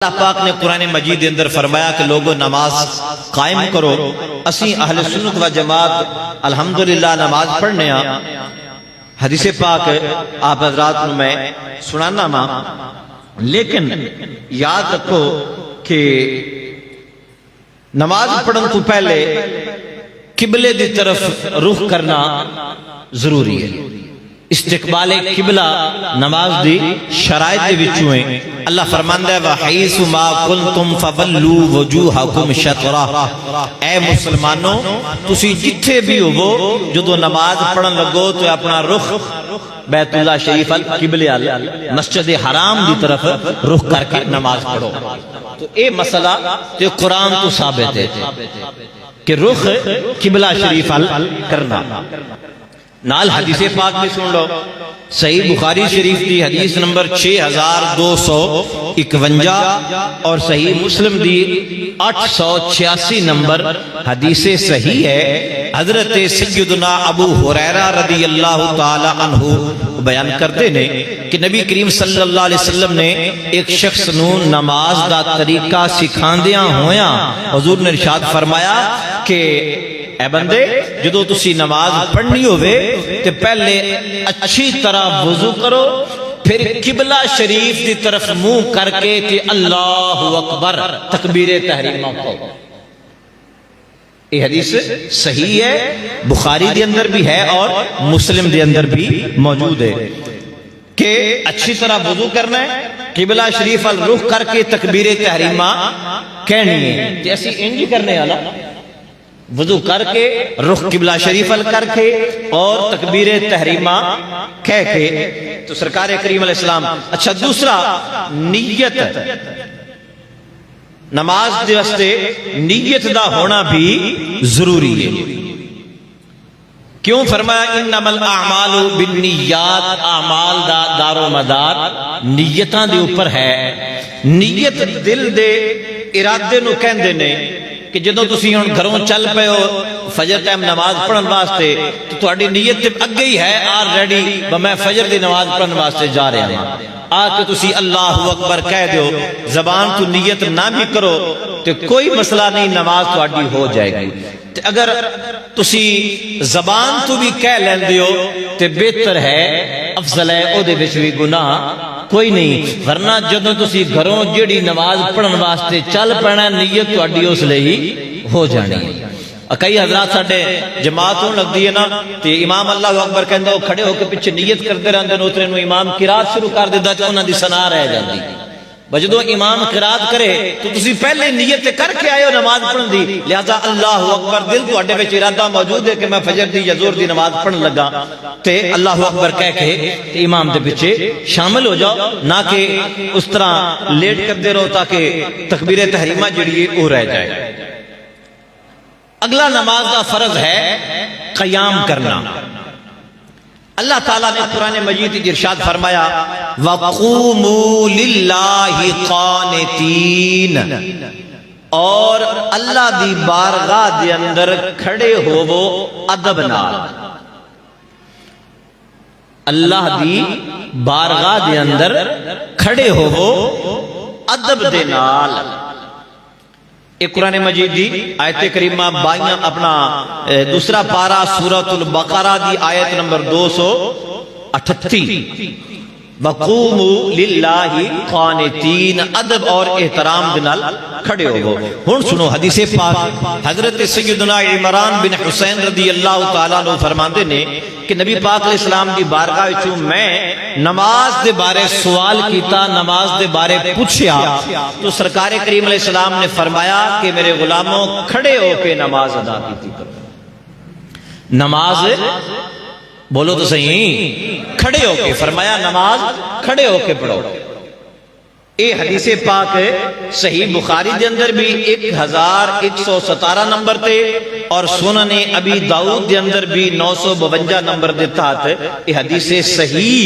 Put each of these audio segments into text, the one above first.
اللہ پاک نے قرآن مجید اندر فرمایا کہ لوگوں نماز قائم کرو. اسی اہل سنت و جماعت الحمدللہ نماز پڑھنے حدیث پاک آپ حضرات کو میں سنانا ماں، لیکن یاد رکھو کہ نماز پڑھن تو پہلے قبلے دی طرف رخ کرنا ضروری ہے. استقبال قبلہ نماز دی شرائط دے وچوں ہے. اللہ فرماندا ہے وَحَيْثُ مَا كُنْتُمْ فَوَلُّوا وُجُوهَكُمْ شَطْرَهُ. اے مسلمانوں تسی جتھے بھی ہوو جدو نماز پڑھن لگو تو اپنا رخ بیت اللہ شریف قبلے مسجد حرام دی طرف رخ کر کے نماز پڑھو. تو اے مسئلہ تے قرآن تو ثابت ہے کہ رخ قبلہ شریف کرنا. نال حدیث پاک بھی سن لو. صحیح بخاری شریف دی حدیث نمبر 6251 اور صحیح مسلم دی 886 نمبر حدیث صحیح ہے. حضرت سیدنا ابو ہریرہ رضی اللہ تعالی عنہ بیان کرتے نے کہ نبی کریم صلی اللہ علیہ وسلم نے ایک شخص نو نماز دا طریقہ سکھاندیاں ہویاں حضور نے ارشاد فرمایا کہ اے بندے جدو تسی نماز پڑھنی ہوئے تو پہلے اچھی طرح وضو کرو، پھر قبلہ شریف دی طرف منہ کر کے کہ اللہ اکبر تکبیر تحریمہ پڑھو. یہ حدیث صحیح ہے، بخاری دے اندر بھی ہے اور مسلم دے اندر بھی موجود ہے کہ اچھی طرح وضو کرنا ہے، قبلہ شریف رخ کر کے تکبیر تحریمہ کہنی ہے. جیسی انج کرنے والا وضو کر کے رخ قبلہ شریف کر کے اور تکبیر تحریمہ کہہ کے تو سرکار کریم علیہ السلام. اچھا دوسرا نیت، نماز دے واسطے نیت دا ہونا بھی ضروری ہے. کیوں فرمایا انما الاعمال بالنیات، اعمال دا دار و مدار نیتاں دے اوپر ہے. نیت دل دے ارادے نو کہندے نے کہ جدو تسی ہن گھروں چل پے ہو فجر ٹائم نماز پڑھن واسطے تو تہاڈی نیت تے اگے ہی ہے آلریڈی میں فجر دی نماز پڑھن واسطے جا رہا ہوں. آ کے تسی اللہ اکبر کہہ دیو، زبان تو نیت نہ بھی کرو تو کوئی مسئلہ نہیں، نماز تہاڈی ہو جائے گی. اگر تسی زبان تو بھی کہہ لیندے ہو تے بہتر ہے، افضل ہے، او دے وچ بھی گناہ کوئی نہیں. ورنہ جدوں تسی گھروں جیڑی نماز پڑھن واسطے چل پینا نیت تہاڈی اس لئی ہی ہو جانی. کئی حضرات ساڈے جماعت ہون لگدی ہے نا تے امام اللہ اکبر کہندا او کھڑے ہو کے پیچھے نیت کردے رہندے نے، اترے نو امام قرات شروع کر دیندا تے انہاں دی ثنا رہ جاندی. جدوں امام قرات کرے تو تسی پہلے نیت کر کے آئے ہو نماز پڑھن دی، لہذا اللہ اکبر دل تہاڈے وچ ارادہ موجود ہے کہ میں فجر دی یا ظہر دی نماز پڑھن لگا تے اللہ اکبر کہہ کے امام دے پیچھے شامل ہو جاؤ، نہ کہ اس طرح لیٹ کرتے رہو تاکہ تکبیر تحریمہ جڑی ہے وہ رہ جائے. اگلا نماز کا فرض ہے قیام کرنا. اللہ تعالیٰ نے قرآن مجید کی ارشاد فرمایا وَقُومُوا لِلَّهِ قَانِتِينَ، اور اللہ دی بارگاہ دے اندر کھڑے ہوو ادب نال. اللہ دی بارگاہ دے اندر کھڑے ہوو ادب دے نال. ایک قرآن مجید دی آیت کریمہ بائیاں اپنا دوسرا پارا سورۃ البقرہ دی آیت نمبر 238 وَقُومُوا لِلَّهِ قَانِتِينَ، ادب اور احترام دنال کھڑے ہو. ہن سنو حدیث پاک حضرت سیدنا عمران بن حسین رضی اللہ تعالیٰ عنہ فرماندے نے کہ نبی پاک علیہ السلام دی بارگاہ وچوں میں نماز دے بارے سوال کیتا، نماز دے بارے پوچھیا تو سرکار کریم علیہ السلام نے فرمایا کہ میرے غلاموں کھڑے ہو کے نماز ادا کیتی کرو. نماز بولو تو صحیح، کھڑے ہو کے فرمایا، نماز کھڑے ہو کے پڑھو. اے حدیث پاک صحیح بخاری دے اندر بھی 1117 نمبر تے اور سنن ابی داؤد دے اندر بھی 952 نمبر دے تحت یہ حدیث صحیح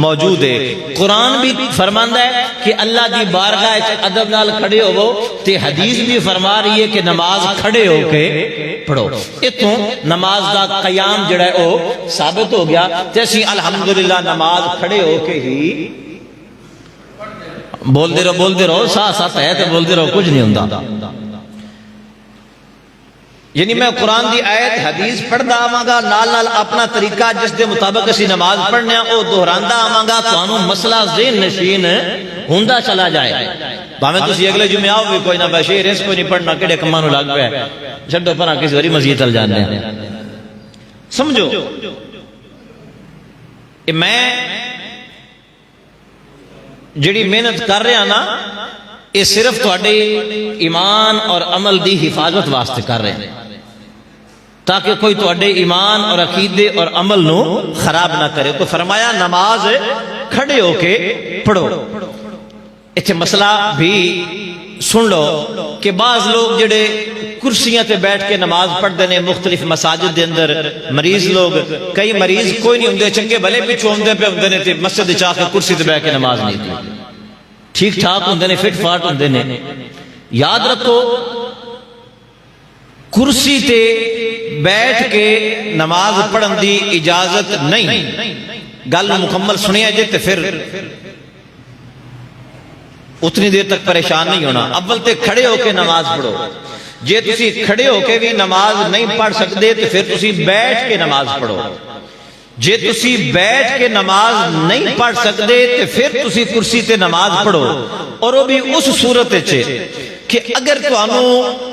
موجود ہے. قرآن بھی فرماندا ہے کہ اللہ دی بارگاہ وچ ادب نال کھڑے ہوو تے حدیث بھی فرما رہی ہے کہ نماز کھڑے ہو کے پڑھو. اتوں نماز دا قیام جڑا ہے او ثابت ہو گیا تے اسی الحمدللہ نماز کھڑے ہو کے ہی بولتے رہو ساتھ ساتھ ہے تو بولتے رہو، کچھ نہیں ہوتا۔ یعنی میں قرآن دی آیت حدیث پڑھدا آواں گا، نال نال اپنا طریقہ جس دے مطابق اسی نماز پڑھنے او دہراندا آواں گا، تانوں مسئلہ ذہن نشین ہوندا چلا جائے۔ بھاویں تسی اگلے جمعے آؤ بھی کوئی نہ بشیر اس کو نہیں پڑھنا، کیڑے کماں نوں لگ پیا چھڈو پرا کسی واری مسجد چل جاندے ہیں۔ سمجھو کہ میں جڑی محنت کر رہا نا یہ صرف تھوڑے ایمان اور عمل دی حفاظت واسطے کر رہے ہیں، تاکہ کوئی تھوڑے ایمان اور عقیدے اور عمل نو خراب نہ کرے۔ تو فرمایا نماز کھڑے ہو کے پڑھو۔ اتنے مسئلہ بھی سن لو کہ بعض لوگ جڑے کرسیاں تے بیٹھ کے نماز پڑھتے ہیں مختلف مساجد دے اندر، مریض لوگ، کئی مریض کوئی نہیں ہوندے، چنگے بھلے پیچھے ہوندے پہ ہوندے نے تے مسجد چاہ کے کرسی تے بیٹھ کے نماز نہیں پڑھتے، ٹھیک ٹھاک ہوندے نے، فٹ فاٹ ہوندے نے۔ یاد رکھو کرسی تے بیٹھ کے نماز پڑھن دی اجازت نہیں۔ گل مکمل سنیا جے تے پھر اتنی دیر تک پریشان نہیں ہونا۔ اول تے کھڑے ہو کے نماز پڑھو، جے تسی کھڑے ہو کے بھی نماز نہیں پڑھ سکتے تو پھر تسی بیٹھ کے نماز پڑھو۔ جے تسی بیٹھ کے نماز نہیں پڑھ سکتے تو پھر تسی کرسی تے نماز پڑھو، اور وہ بھی اس صورت چھے کہ اگر تانوں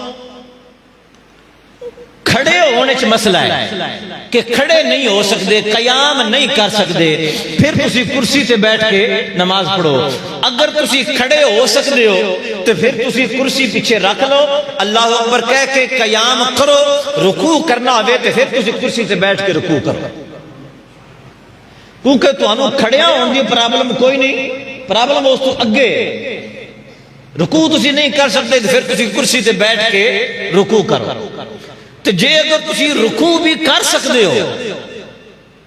کھڑے ہونے چ مسئلہ ہے کہ کھڑے نہیں ہو سکتے، قیام نہیں کر سکتے، پھر تسی کرسی تے بیٹھ کے نماز پڑھو۔ اگر تسی کھڑے ہو سکتے ہو تو پھر تسی کرسی پیچھے رکھ لو، اللہ اکبر کہہ کے قیام کرو، رکوع کرنا ہوئے تو پھر تسی کرسی تے بیٹھ کے رکوع کرو، کیونکہ تانوں کھڑیاں ہون دی پرابلم کوئی نہیں، پرابلم اس تو اگے رکوع تسی نہیں کر سکتے تو پھر تسی کرسی تے بیٹھ کے رکوع کرو۔ تو جے اگر تسی رکوع بھی کر سکتے ہو،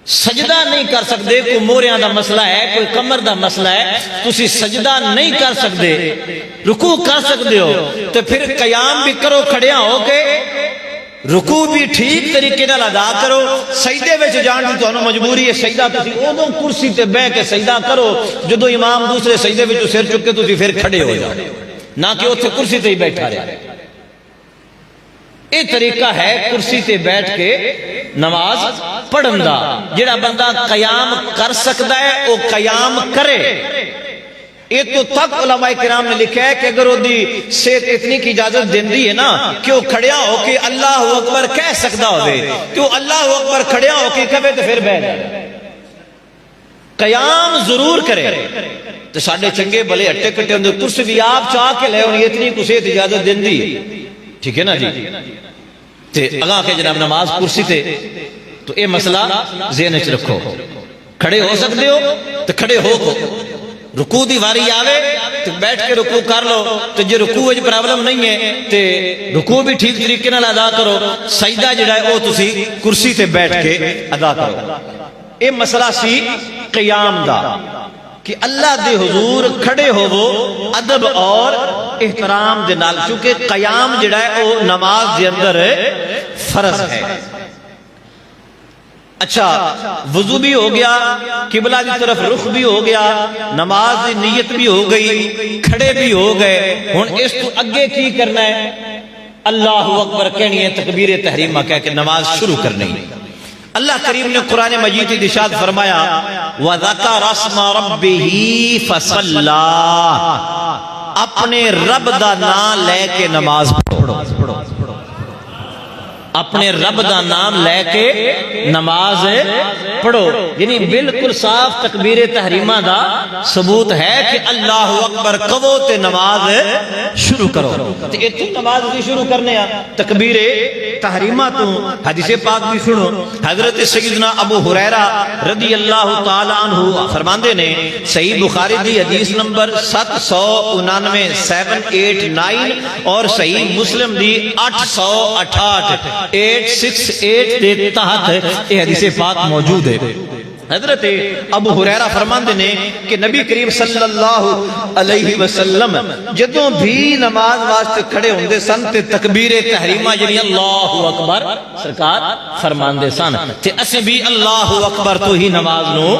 سجدہ نہیں کر سکتے، کوئی موریاں دا مسئلہ ہے، کوئی کمر دا مسئلہ ہے، تسی سجدہ نہیں کر سکتے، رکوع کر سکتے ہو تو پھر قیام بھی کرو کھڑیاں ہو کے، رکوع بھی ٹھیک طریقے نال ادا کرو۔ سجدے وچ جان دی تانوں مجبوری ہے، سجدہ تسی اودوں کرسی تے بیٹھ کے سجدہ کرو جدوں امام دوسرے سجدے وچ سر چک کے تسی پھر کھڑے ہو جاؤ، نہ کہ اوتھے کرسی تے ہی بیٹھا رہے۔ یہ طریقہ ہے کرسی تے بیٹھ کے نماز پڑھن دا۔ جڑا بندہ قیام کر سکتا ہے وہ قیام کرے۔ یہ تو تک علماء کرام نے لکھا ہے کہ اگر وہ دی صحت اتنی کی اجازت دیندی ہے نا کہ وہ کھڑیا ہو کے اللہ اکبر کہہ سکتا ہوئے تو اللہ اکبر کھڑیا ہو کے کہے تو پھر بیٹھ جائے، قیام ضرور کرے۔ تو ساڈے چنگے بھلے ہٹے کٹے ہوندے کرسی بھی آپ چاہ کے لے ہونی، اتنی کو صحت اجازت دیندی، ٹھیک ہے نا جی؟ تے اگاں کے جناب نماز کرسی تے، تو اے مسئلہ ذہن وچ رکھو۔ کھڑے ہو سکتے ہو تو کھڑے ہو کو، رکوع دی واری آوے تو بیٹھ کے رکوع کر لو، تو جے رکوع وچ پرابلم نہیں ہے تے رکوع بھی ٹھیک طریقے نال ادا کرو، سجدہ جڑا ہے او تسی کرسی تے بیٹھ کے ادا کرو۔ اے مسئلہ سی قیام دا کہ اللہ دے حضور کھڑے ہوو ادب اور احترام دے نال، چونکہ قیام جڑا ہے وہ نماز دے اندر فرض ہے۔ اچھا وضو بھی ہو گیا، قبلہ دی طرف رخ بھی ہو گیا، نماز دی نیت بھی ہو گئی، کھڑے بھی ہو گئے، ہن اس تو اگے کی کرنا ہے؟ اللہ اکبر کہنی ہے، تکبیر تحریمہ کہہ کے نماز شروع کرنی ہے۔ اللہ کریم نے قرآن مجید کی ارشاد فرمایا وَذَكَرَ اسْمَ رَبِّهِ فَصَلَّى، اپنے رب دا نام لے کے نماز پڑھو، اپنے رب دا نام لے کے نماز پڑھو۔ یعنی بالکل صاف تکبیر تحریمہ دا ثبوت ہے کہ اللہ اکبر کہو تے نماز شروع کرو۔ تے اتنی نماز بھی شروع کرنے تکبیر تحریمہ تو حدیث پاک بھی سنو۔ حضرت سیدنا ابو ہریرہ رضی اللہ تعالی عنہ فرماندے نے، صحیح بخاری دی حدیث نمبر 799 789 اور صحیح مسلم دی 868 868 دے تحت یہ حدیث پاک موجود ہے۔ حضرت ابو ہریرہ فرماندے نے کہ نبی کریم صلی اللہ علیہ وسلم جدوں بھی نماز واسطے کھڑے ہوندے سن تے تکبیر تحریمہ یعنی اللہ اکبر سرکار فرماندے سن تے اسیں بھی اللہ اکبر تو ہی نماز نو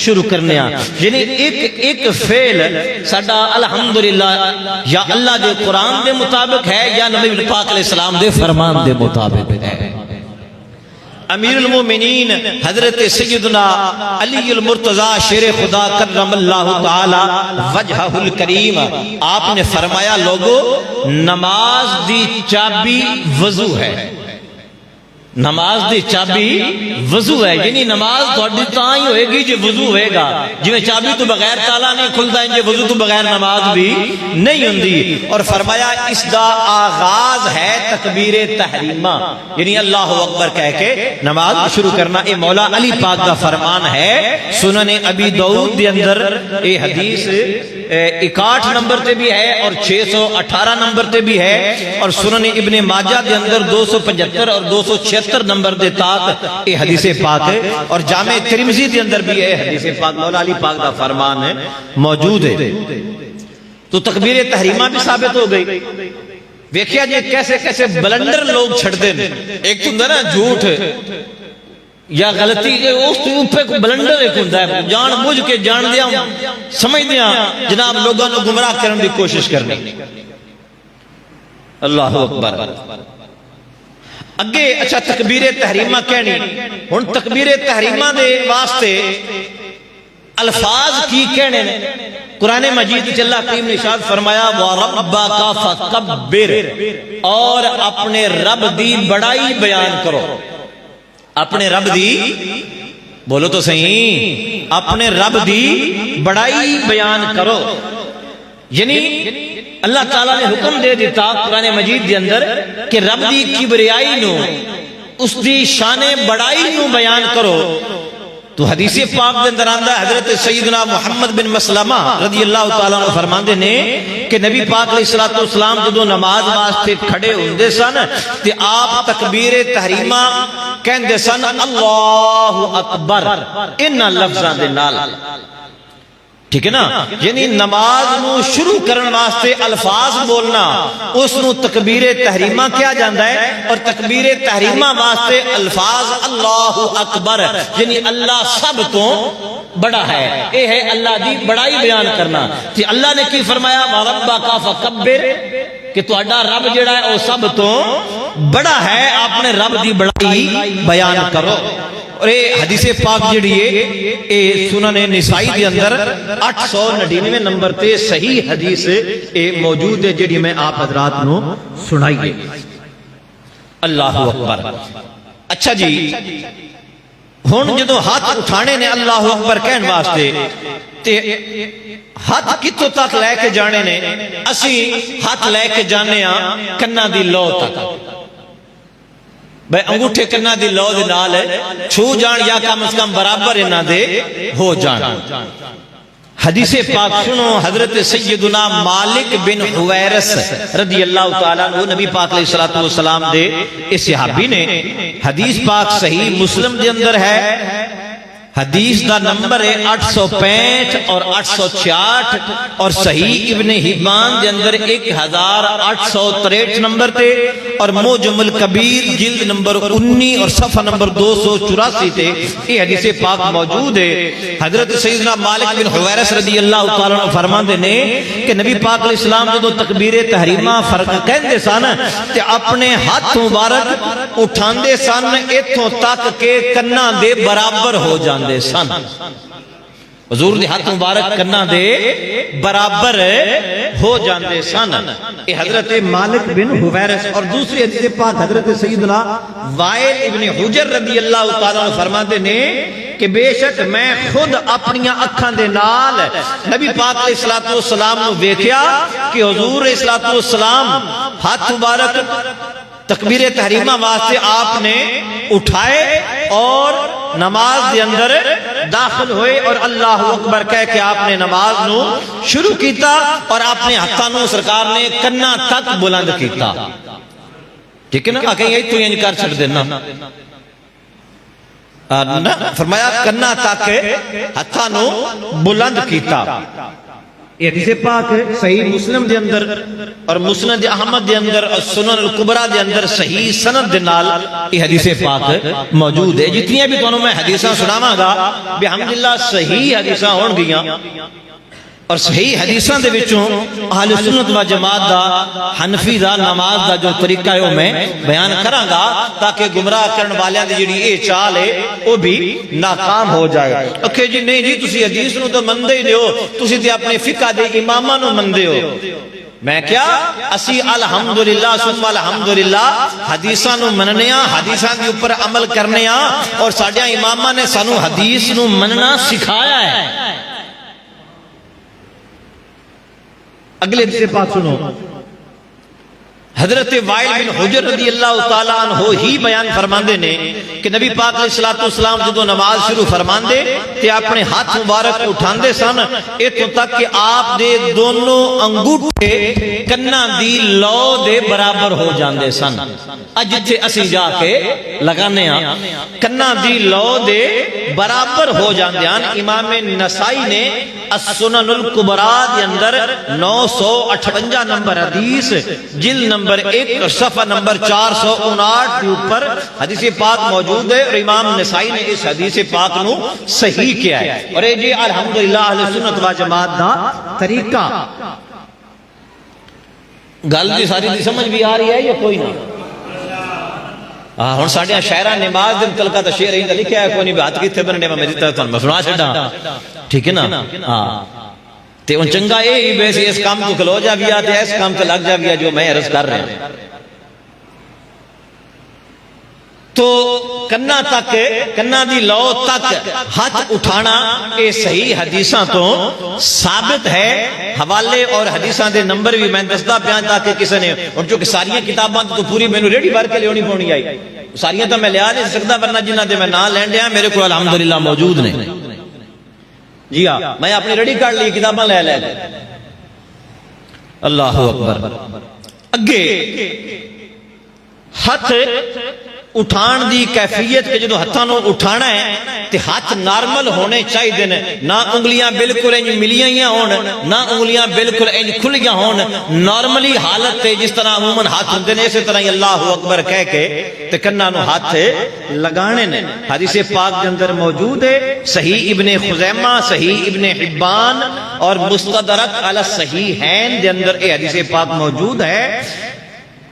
شروع کرنے ہاں. یعنی ایک فعل ساڈا الحمدللہ یا اللہ دے قرآن دے مطابق ہے یا نبی پاک علیہ السلام دے فرمان دے مطابق ہے. امیر المومنین حضرت سیدنا علی المرتضی شیر خدا کرم اللہ تعالی وجہہ الکریم آپ نے فرمایا لوگو نماز دی چابی وضو ہے. نماز دی چابی وضو ہے یعنی نماز تھوڑی تاں ہی ہوئے گی جو وضو ہوئے گا. جویں چابی تو بغیر تالا نہیں کھلتا ہے جو وضو تو بغیر نماز بھی نہیں ہوندی. اور فرمایا اس دا آغاز ہے تکبیر تحریمہ یعنی اللہ اکبر کہہ کے نماز شروع کرنا. اے مولا علی پاک دا فرمان ہے. سنن ابی داؤد دے اندر اے حدیث 61 نمبر تے بھی ہے اور 618 نمبر تے بھی ہے اور سنن ابن ماجہ دے اندر 275 اور 276 نمبر دے تاک اے حدیث پاک ہے اور جامع ترمذی دے اندر بھی ہے حدیث پاک مولا علی پاک دا فرمان ہے موجود ہے. تو تکبیر تحریمہ بھی ثابت ہو گئی. ویکھیا جی کیسے کیسے بلنڈر لوگ چھڑ دیں. ایک تو نا جھوٹ یا غلطی اس اوپر بلنڈر ایک ہوندا ہے جان بوجھ کے جان دیا سمجھ دیا جناب لوگوں کو گمراہ کرنے دی کوشش کرنی. اللہ اکبر. اگے اچھا تکبیر تحریمہ کہنی ہن تکبیر تحریمہ دے واسطے الفاظ کی کہنے نے. قرآن مجید اللہ کریم نے ارشاد فرمایا وَرَبَّكَ فَكَبِّرْ اور اپنے رب دی بڑائی بیان کرو. اپنے رب دی بولو تو صحیح اپنے رب دی بڑائی بیان کرو. یعنی اللہ تعالیٰ نے حکم دے دیتا قرآن مجید دے اندر کہ رب دی کبریائی نو اس دی شان بڑائی نو بیان کرو. تو حدیث پاک دے اندر آندا حضرت سیدنا محمد بن مسلمہ رضی اللہ تعالیٰ عنہ فرماندے نے کہ نبی پاک علیہ الصلوۃ والسلام جدوں نماز واسطے کھڑے ہوندے سن تے آپ تکبیر تحریمہ کہندے سن اللہ اکبر ان لفظاں دے نال. ٹھیک ہے نا. یعنی نماز نو شروع کرن واسطے الفاظ بولنا اس نو تکبیر تحریمہ کیا جاندا ہے اور تکبیر تحریمہ واسطے الفاظ اللہ اکبر یعنی اللہ سب تو بڑا ہے. اے ہے اللہ دی بڑائی بیان کرنا. کہ اللہ نے کی فرمایا وَرَبَّكَ فَكَبِّرْ کہ تہاڈا رب جڑا ہے وہ سب تو بڑا ہے. آپ نے رب دی بڑائی بیان کرو. اور اے حدیث پاک جڑی ہے اے سنن نسائی دے اندر 899 نمبر تے صحیح حدیث اے موجود ہے جڑی میں آپ حضرات نو سنائی ہے. اللہ اکبر. اچھا جی ہن جدوں ہاتھ اٹھانے نے اللہ اکبر کہن واسطے تے ہاتھ کتوں تک لے کے جانے نے اسی ہاتھ لے کے جانے ہاں کناں دی لو تک. بھئی انگوٹھے کناں دی لو دے نال چھو جان یا کم از کم برابر انہاں دے ہو جان. حدیث پاک سنو حضرت سیدنا مالک بن حویرث رضی اللہ تعالیٰ عنہ نبی پاک علیہ الصلوۃ والسلام دے اس صحابی نے حدیث پاک صحیح مسلم دے اندر ہے. حدیث دا نمبر ہے 865 اور 866 اور صحیح ابن حبان دے اندر 1863 نمبر تے اور موجم الکبیر جلد نمبر 19 اور صفحہ نمبر 284 تے یہ حدیث پاک موجود ہے. حضرت سیدنا مالک بن حویرث رضی اللہ تعالیٰ عنہ فرماندے نے کہ نبی پاک علیہ السلام جدوں تکبیر تحریمہ فرق کہندے سن تے اپنے ہاتھ مبارک اٹھاندے سن ایتھوں تک کہ کناں دے برابر ہو جاندے سن. حضور دے ہاتھ مبارک کناں دے برابر ہو جاندے سن. اے حضرت مالک بن حویرث. اور دوسری حدیث پاک حضرت سیدنا وائل ابن حجر رضی اللہ تعالیٰ عنہ فرماتے نے کہ بے شک میں خود اپنی اکھاں دے نال نبی پاک علیہ الصلوۃ والسلام نو ویکھیا کہ حضور علیہ الصلوۃ والسلام ہاتھ مبارک تکبیر تحریمہ واسطے آپ نے اٹھائے اور نماز دے اندر داخل ہوئے اور اللہ اکبر کہہ کے آپ نے نماز نو شروع کیتا اور آپ نے ہتھاں نو سرکار نے کناں تک بلند کیتا. ٹھیک ہے نا. آ کے یہی تو انکار چھڑ دینا فرمایا کنا تک ہتھاں نو بلند کیتا. یہ حدیث پاک صحیح مسلم دے اندر اور مسند احمد دے اندر اور سنن الکبریٰ دے اندر صحیح سند دے نال یہ حدیث پاک موجود ہے. جتنی بھی تانوں میں حدیثاں سناواں گا بحمداللہ صحیح حدیثاں ہون گیاں اور صحیح حدیثاں دے وچوں اہل سنت و جماعت دا حنفی دا نماز دا جو طریقہ ہے وہ میں بیان کراں گا تاکہ گمراہ کرن والیاں دی جڑی اے چال ہے وہ بھی ناکام ہو جائے. اوکے جی نہیں جی تسی حدیث نو تو مندے ہی دیو, تسی تے اپنے فقہ دے اماماں نو مندے ہو. میں کیا اسی الحمدللہ ثم الحمدللہ حدیثاں نو مننے ہاں, حدیثاں دے اوپر عمل کرنے ہاں اور ساڈیاں اماماں نے سانو حدیث نو مننا سکھایا ہے. اگلے حدیث پاک سنو. حضرت وائل بن حجر رضی اللہ تعالیٰ عنہ ہی بیان فرماندے نے کہ نبی پاک علیہ السلام جدو نماز شروع فرماندے تے اپنے ہاتھ مبارک اٹھاندے سن اتوں تک کہ آپ دے دونوں انگوٹھے کنا دی لو دے برابر ہو جاندے سن. اج جتھے اسی جا کے لگانے ہاں کنا دی لو دے برابر ہو جاندے ہیں. امام نسائی نے السنن الکبریٰ دے اندر 958 نمبر حدیث جلد نمبر 1 صفحہ نمبر 459 کے اوپر حدیث پاک موجود ہے اور امام نسائی نے اس حدیث پاک نو صحیح کیا ہے. اور یہ جی الحمدللہ اہل سنت و جماعت دا طریقہ. گل دی ساری دی سمجھ بھی آ رہی ہے یا کوئی نہ؟ ہن ساڈے شاعراں نماز دے متعلق تے شعر ہی لکھیا ہے کوئی نہیں ہاتھ کیتھے بننے میں تے تانوں سنا چھڈاں. ٹھیک ہے نا؟ ہاں تے ان چنگا اے ہی ویسے اس کام تو کھلو جا گیا تے اس کام تے لگ جا گیا جو میں عرض کر رہا ہوں. تو کنا تک کنا دی لو تک ہاتھ اٹھانا اے صحیح حدیثاں تو ثابت ہے. حوالے اور حدیثاں دے نمبر بھی میں دسدا پیاں تاکہ کسی نے اور جو کہ ساری کتاباں تو پوری مینوں ریڈی بھر کے لیونی پونی آئی ساریاں تو میں لیا نہیں سکتا ورنہ جنہ دے میں نام لین دیا میرے کو الحمدللہ موجود نے. جی ہاں میں اپنی ریڈی کارڈ لی کتاباں لے لے. اللہ اکبر. اگے ہاتھ اٹھان دی کیفیت کہ جدو ہتھاں نو اٹھانا ہے تے ہاتھ نارمل ہونے چاہیے نے, نہ انگلیاں بالکل انج ملیاں ہون نہ انگلیاں بالکل انج کھلیاں ہون. نارملی حالت تے جس طرح عموماً ہاتھ ہوندے نے اسی طرح ہی اللہ اکبر کہہ کے تے کنا نو ہاتھ لگانے نے. حدیث پاک کے اندر موجود ہے صحیح ابن خزیمہ صحیح ابن حبان اور مستدرک علی الصحیحین دے اندر یہ حدیث پاک موجود ہے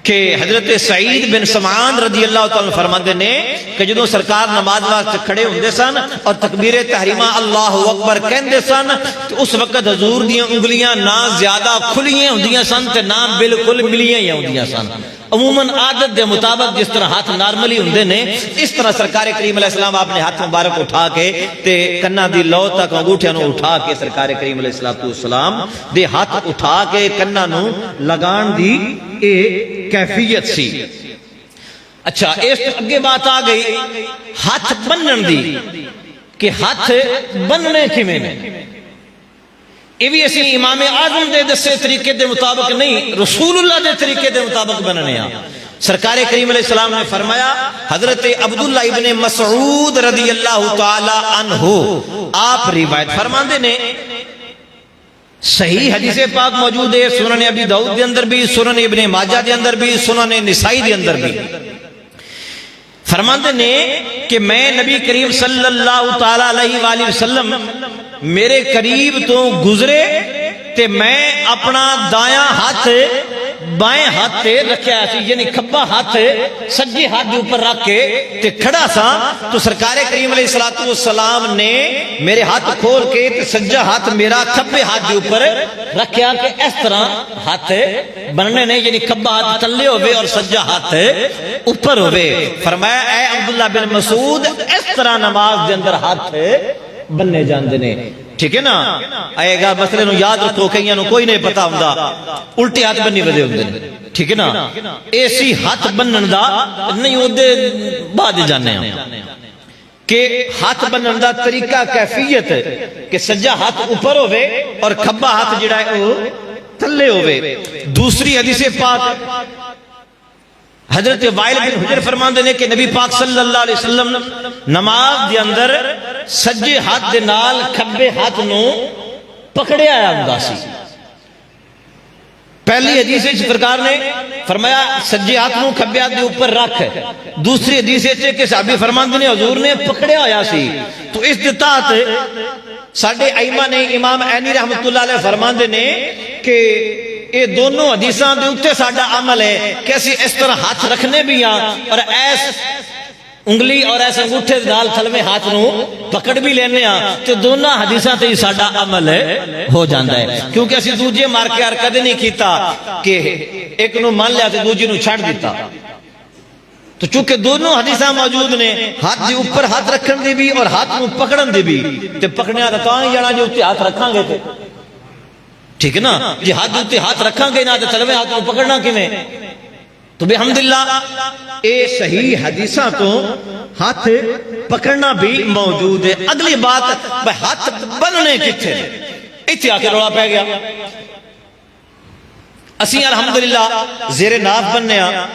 کہ حضرت سعید بن سمعان رضی اللہ تعالیٰ فرماندے نے کہ جدوں سرکار نماز واسطے کھڑے ہوندے سن اور تکبیر تحریمہ اللہ اکبر کہندے سن تو اس وقت حضور دیاں انگلیاں نہ زیادہ کھلیاں ہوندیاں سن تے نہ بالکل ملیاں ہی ہوندیاں سن. عموماً عادت دے مطابق جس طرح ہاتھ نارملی ہوندے نے اس طرح سرکار کریم علیہ السلام اپنے ہاتھ مبارک اٹھا کے تے کنا دی لو تک انگوٹھیاں نو اٹھا کے سرکار کریم علیہ السلام دے ہاتھ اٹھا کے کنا نو لگان دی اے کیفیت سی. اچھا اس اگے بات آ گئی ہاتھ بنن دی کہ ہاتھ بننے کیویں نے. یہ بھی اسی امام اعظم دے دسے طریقے دے مطابق نہیں رسول اللہ دے طریقے دے مطابق بننے ہیں. سرکار کریم علیہ السلام نے فرمایا حضرت عبداللہ ابن مسعود رضی اللہ تعالی عنہ آپ روایت فرماندے نے صحیح حدیث پاک موجود ہے سنن ابی داؤد دے اندر بھی سنن ابن ماجہ دے اندر بھی سنن نسائی دے اندر بھی. فرماندے نے کہ میں نبی کریم صلی اللہ تعالی علیہ وآلہ وسلم میرے قریب تو گزرے تے میں اپنا دایاں ہاتھ بائیں ہاتھ تے رکھیا سی یعنی کھبا ہاتھ سجے ہاتھ دے اوپر رکھ کے تے کھڑا سا تو سرکار کریم علیہ السلام نے میرے ہاتھ کھول کے تے سجا ہاتھ میرا کھبے ہاتھ دے اوپر رکھیا کہ اس طرح ہاتھ بننے نے یعنی کھبا ہاتھ تلے ہوئے اور سجا ہاتھ اوپر ہوئے. فرمایا اے عبداللہ بن مسعود اس طرح نماز دے اندر ہاتھ بننے جاندے نے. ٹھیک ہے نا؟ آئے گا مسئلے نو یاد رکھو کئیاں نو کوئی نہیں پتا ہوندا الٹے ہاتھ بننی ودے ہوندے نے. ٹھیک ہے نا؟ ایسی ہاتھ بنن دا نہیں اودے بعد جانے ہیں کہ ہاتھ بنن دا طریقہ کیفیت کہ سجا ہاتھ اوپر ہوئے اور کھبا ہاتھ جڑا ہے وہ تھلے ہوئے. دوسری حدیث پاک حضرت وائل بن حجر فرماندے نے کہ نبی پاک صلی اللہ علیہ وسلم نماز دے اندر سجے ہاتھ دے نال کھبے ہاتھ نو پکڑیا ہوندا سی. پہلی حدیث وچ سرکار نے فرمایا سجے ہاتھ نو کھبے ہاتھ دے اوپر رکھ. دوسری حدیث وچ کہ صحابی فرماندے نے حضور نے پکڑیا ہویا سی. تو اس دے تحت ساڈے ائمہ نے امام عینی رحمتہ اللہ علیہ فرماندے نے کہ یہ دونوں حدیثاں دے اوتے ساڈا عمل ہے کہ اسی اس طرح ہاتھ رکھنے بھی ہاں اور ایس انگلی اور ایس انگوٹھے نال تھلویں ہاتھ نو پکڑ بھی لینے ہاں. تے دونوں حدیثاں تے ساڈا عمل ہو جاندا ہے کیونکہ اسی دوجے مار کے ہر کدے نہیں کیتا کہ ایک نو مان لیا تے دوجے نو چھڑ دیتا. تو چونکہ دونوں حدیثاں موجود نے ہاتھ دے اوپر ہاتھ رکھن دی بھی اور ہاتھ نو پکڑن دی بھی تے پکڑنے دا تاں ہی جانا جو اوتے ہاتھ رکھاں گے تے ٹھیک ہے نا. جی ہاتھ اوتے ہاتھ رکھاں گے نا تے تھلویں ہاتھ نو پکڑنا کیویں. تو بحمداللہ اے صحیح حدیثاں تو ہاتھ پکڑنا بھی موجود ہے. اگلی بات ہاتھ بننے کتھے ایتھے آ کے روڑا پہ گیا. اسی الحمدللہ زیر ناف بننے ہاں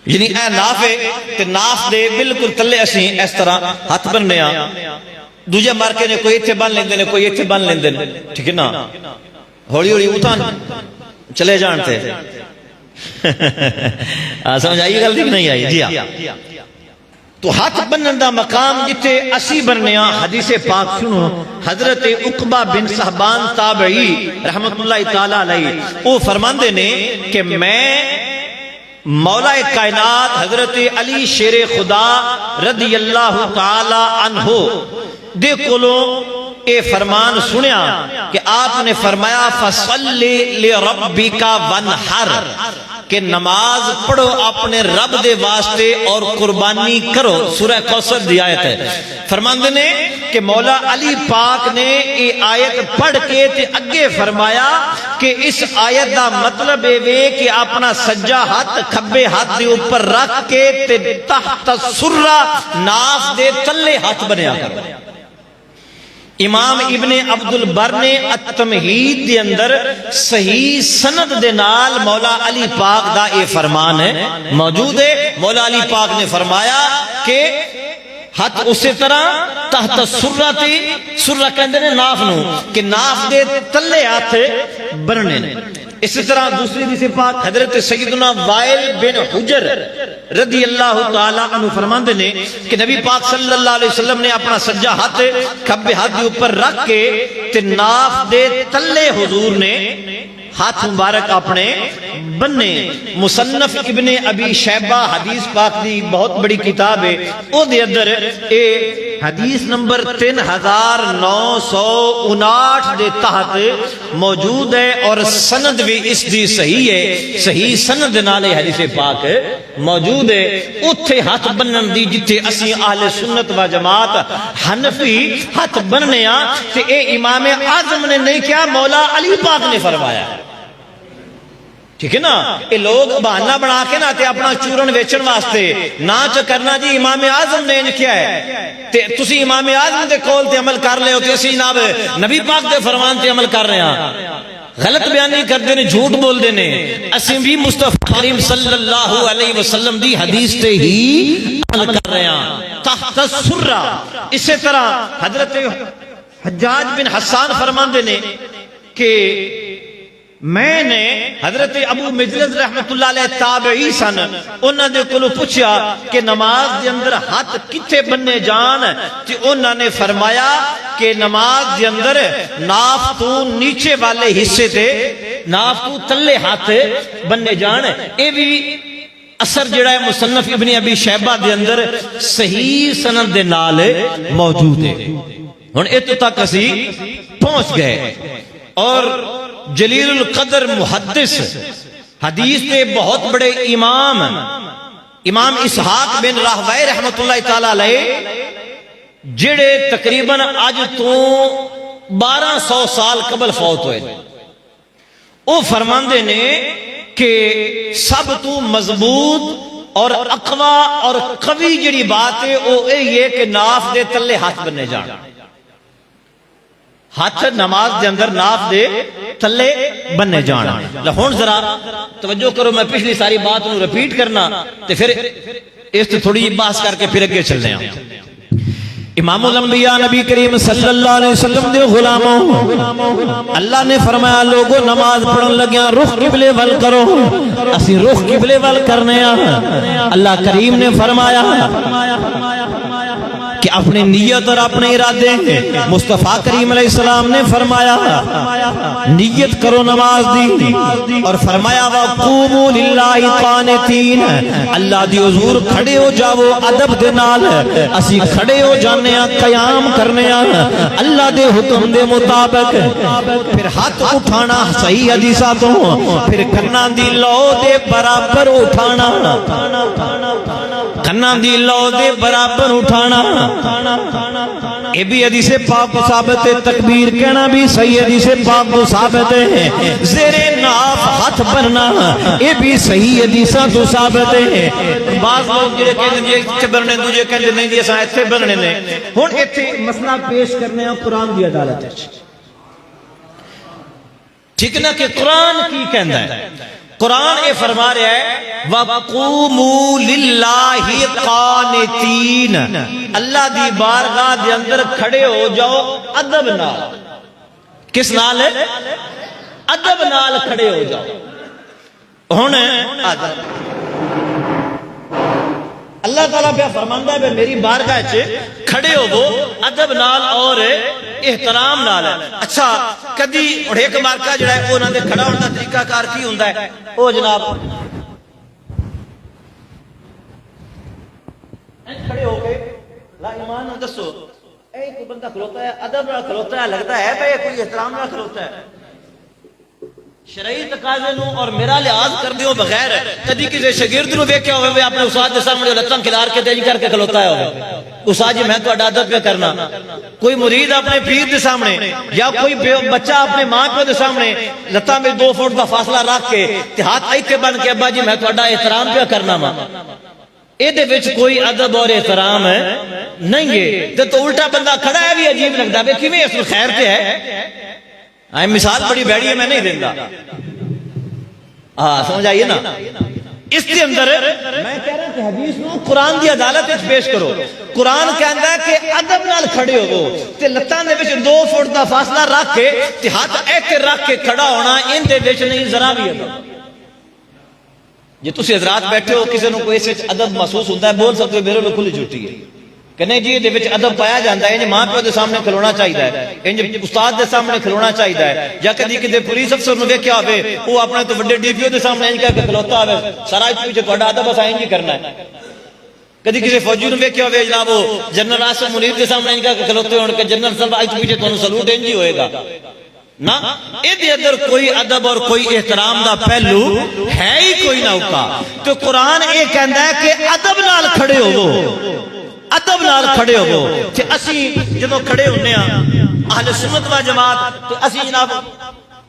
یعنی اے ناف ہے تے ناف دے بالکل تلے اسی اس طرح ہاتھ بننے ہاں. دوجے مارکے نے کوئی ایتھے بن لیندے نے کوئی ایتھے بن لیندے نے ٹھیک ہے نا. ہولی ہولی اتان چلے جانتے سمجھ آئی غلطی کہ نہیں آئی. جی ہاں تو ہاتھ بنن دا مقام جتے اسی بننے ہاں. حدیث پاک سنو حضرت عقبہ بن صحبان تابعی رحمت اللہ تعالی علیہ وہ فرماندے نے کہ میں مولا کائنات حضرت علی شیر خدا رضی اللہ تعالی عنہ دے کولوں اے فرمان سنیا کہ آپ نے فرمایا فصلی لربک وانحر کہ نماز پڑھو اپنے رب دے واسطے اور قربانی کرو. سورہ کوثر دی آیت ہے. فرماندے نے کہ مولا علی پاک نے یہ آیت پڑھ کے تے اگے فرمایا کہ اس آیت دا مطلب ہے کہ اپنا سجا ہاتھ کھبے ہاتھ دے اوپر رکھ کے تے تحت السرہ ناف دے تلے ہاتھ بنیا کرو. امام ابن عبد البر نے التمہید دے اندر صحیح سند دے نال مولا علی پاک دا اے فرمان ہے موجود ہے. مولا علی پاک نے فرمایا کہ ہاتھ اسی طرح تحت سرہ تے سرہ کہندے نے ناف نو کہ ناف دے تلے ہاتھ بننے نے. اسی طرح دوسری حدیث پاک حضرت سیدنا وائل بن حجر رضی اللہ تعالی عنہ فرماندے نے کہ نبی پاک صلی اللہ علیہ وسلم نے اپنا سجا ہاتھ کھبے ہاتھ کے اوپر رکھ کے تے ناف دے تلے حضور نے ہاتھ مبارک اپنے بننے. مصنف ابن ابی شیبہ حدیث پاک دی بہت بڑی کتاب ہے او دے اندر اے حدیث نمبر 3959 دے تحت موجود ہے اور سند بھی اس دی صحیح ہے. صحیح سند نال حدیث پاک موجود ہے. اوتھے ہاتھ بنن دی جتھے اسی اہل سنت و جماعت حنفی ہاتھ بننے ہاں تے اے امام اعظم نے نہیں کیا مولا علی پاک نے فرمایا. ٹھیک ہے نا. یہ لوگ بہانہ بنا کے نہ تے اپنا چورن ویچن واسطے نہ کرنا جی امام اعظم نے کیا ہے تے تسی امام اعظم دے قول تے عمل کر لے ہو تے اسی جناب نبی پاک دے فرمان تے عمل کر رہے ہیں. غلط بیانی کرتے نے جھوٹ بول دینے. اسیں بھی مصطفیٰ کریم صلی اللہ علیہ وسلم دی حدیث تے ہی عمل کر رہے ہیں تحت السرہ. اسی طرح حضرت حجاج بن حسان فرماندے نے کہ میں نے حضرت ابو مجلس رحمت اللہ علیہ تابعی سن انہوں نے کلو پوچھا کہ نماز دے اندر ہاتھ کتھے بننے جان تے انہوں نے فرمایا کہ نماز دے اندر ناف تو نیچے والے حصے تے ناف تو تلے ہاتھ بننے جان. اے بھی اثر جڑا ہے مصنف ابن ابی شیبہ دے اندر صحیح سند دے نال موجود ہے. ہن اتنے تک اسی پہنچ گئے اور جلیل القدر محدث حدیث کے بہت بڑے امام اسحاق بن راہویہ رحمت اللہ تعالی علیہ جڑے تقریباً آج تو 1200 سال قبل فوت ہوئے وہ فرماندے نے کہ سب تو مضبوط اور اقوی اور قوی جڑی بات ہے وہ یہ کہ ناف دے تلے ہاتھ بننے جان. ہاتھ نماز دے اندر ناف دے تھلے بننے جانا. ہن ذرا توجہ کرو، میں پچھلی ساری بات نو ریپیٹ کرنا تے پھر اس تے تھوڑی بحث کر کے پھر اگے چلنے ہیں. امام الانبیاء نبی کریم صلی اللہ علیہ وسلم دے غلاموں، اللہ نے فرمایا لوگوں نماز پڑھن لگیا رخ قبلے ول کرو. اسی رخ قبلے ول کرنے ہیں. اللہ کریم نے فرمایا کہ اپنی نیت اور اپنے ارادے، مصطفیٰ کریم علیہ السلام نے فرمایا نیت کرو نماز دی، اور فرمایا وَقُومُوا لِلَّهِ قَانِتِينَ، اللہ دی حضور کھڑے ہو جاؤ ادب دے نال. اسی کھڑے ہو جانے ہیں، قیام کرنے ہیں اللہ دے حکم دے مطابق. پھر ہاتھ اٹھانا صحیح حدیثاں تو، پھر کنا دی لو دے برابر اٹھانا، کنا دی لو دے برابر اٹھانا. یہ بھی حدیث پاک ثابت ہے. تکبیر کہنا بھی صحیح حدیث پاک ثابت ہے. زیر ناف ہاتھ بننا یہ بھی صحیح حدیثاں تو ثابت ہے. بعض لوگ جڑے کہندے نے ایتھے بننے، دوجے کہندے نہیں جی اساں ایتھے بننے نے. ہن ایتھے مسئلہ پیش کرنے ہیں قرآن دی عدالت وچ، ٹھیک نا، کہ قرآن کی کہندا ہے. قرآن یہ فرما رہا ہے وَقُومُوا لِلَّهِ قَانِتِينَ، اللہ دی بارگاہ دے اندر کھڑے ہو جاؤ ادب نال. کس نال؟ ادب نال کھڑے ہو جاؤ. ہن اللہ تعالیٰ پہ فرماندا ہے میری بارگاہ چ کھڑے ہو وہ ادب نال اور احترام نال. اچھا کدی ایک مارکا جڑا ہے انہاں دے کھڑا ہونے دا طریقہ کار کی ہوندا ہے؟ او جناب کھڑے ہو کے لا ایمان دسو اے کوئی بندہ کھلوتا ہے ادب نال کھلوتا ہے، لگتا ہے بھئی کوئی احترام نال کھلوتا ہے. شرعی تقاضے نو اور میرا لحاظ کر دیو بغیر کدی کسی شاگرد نو ویکھیا ہوے اپنے استاد دے سامنے لتاں کھلار کے تیج کر کے کھلوتا ہے استاد جی میں تہاڈا ادب پہ کرنا. کوئی مرید اپنے پیر دے سامنے یا کوئی بچہ اپنے ماں پیو دے سامنے لتاں میں 2 فٹ دا فاصلہ رکھ کے تے ہاتھ ایتھے بن کے ابا جی میں تہاڈا احترام پہ کرنا وا، اے دے وچ کوئی ادب اور احترام نہیں ہے. تے تو الٹا بندہ کھڑا ہے بھی عجیب لگدا ہے کیویں اس خیر تے ہے. مثال بڑی بیڑی ہے میں نہیں دیندا، ہاں سمجھ آئیے نا. اس کے اندر میں کہہ رہا کہ حدیث نو قرآن دی عدالت وچ پیش کرو. قرآن کہندا ہے کہ ادب نال کھڑے ہوو تے لتاں دے وچ 2 فٹ دا فاصلہ رکھ کے تے ہاتھ ایتھے رکھ کے کھڑا ہونا ان دے وچ نہیں ذرا بھی ادب. جے تسی حضرات بیٹھے ہو کسی نو کوئی اس وچ ادب محسوس ہوندا ہے بول سکتے ہو میرے لو کھلی چھٹی ہے کہ نہیں جی یہ ادب پایا جاتا ہے. انج ماں پیو دے سامنے کھلونا چاہیے، انج استاد دے سامنے کھلونا چاہیے. یا کدی کدی پولیس افسر نو ویکھیا ہوے وہ اپنے تو بڑے ڈی پی او دے سامنے انج کر کے کھلوتا ہوے سارا اس پیچھے تہاڈا ادب اساں انج ہی کرنا ہے. کدی کسی فوجی نو ویکھیا ہوے جناب وہ جنرل آصف منیر دے سامنے انج کر کے کھلوتے ہون کہ جنرل صاحب اس پیچھے تانوں سلوٹ انج ہی ہوئے گا نا. اے اندر کوئی ادب اور کوئی احترام دا پہلو ہے ہی کوئی نہ ہوکا. تو قرآن یہ کہندا ہے کہ ادب نال کھڑے ہوو، ادب نال کھڑے ہوو. کہ اسی جدوں کھڑے ہونے ہاں اہل سنت و جماعت تو اسی جناب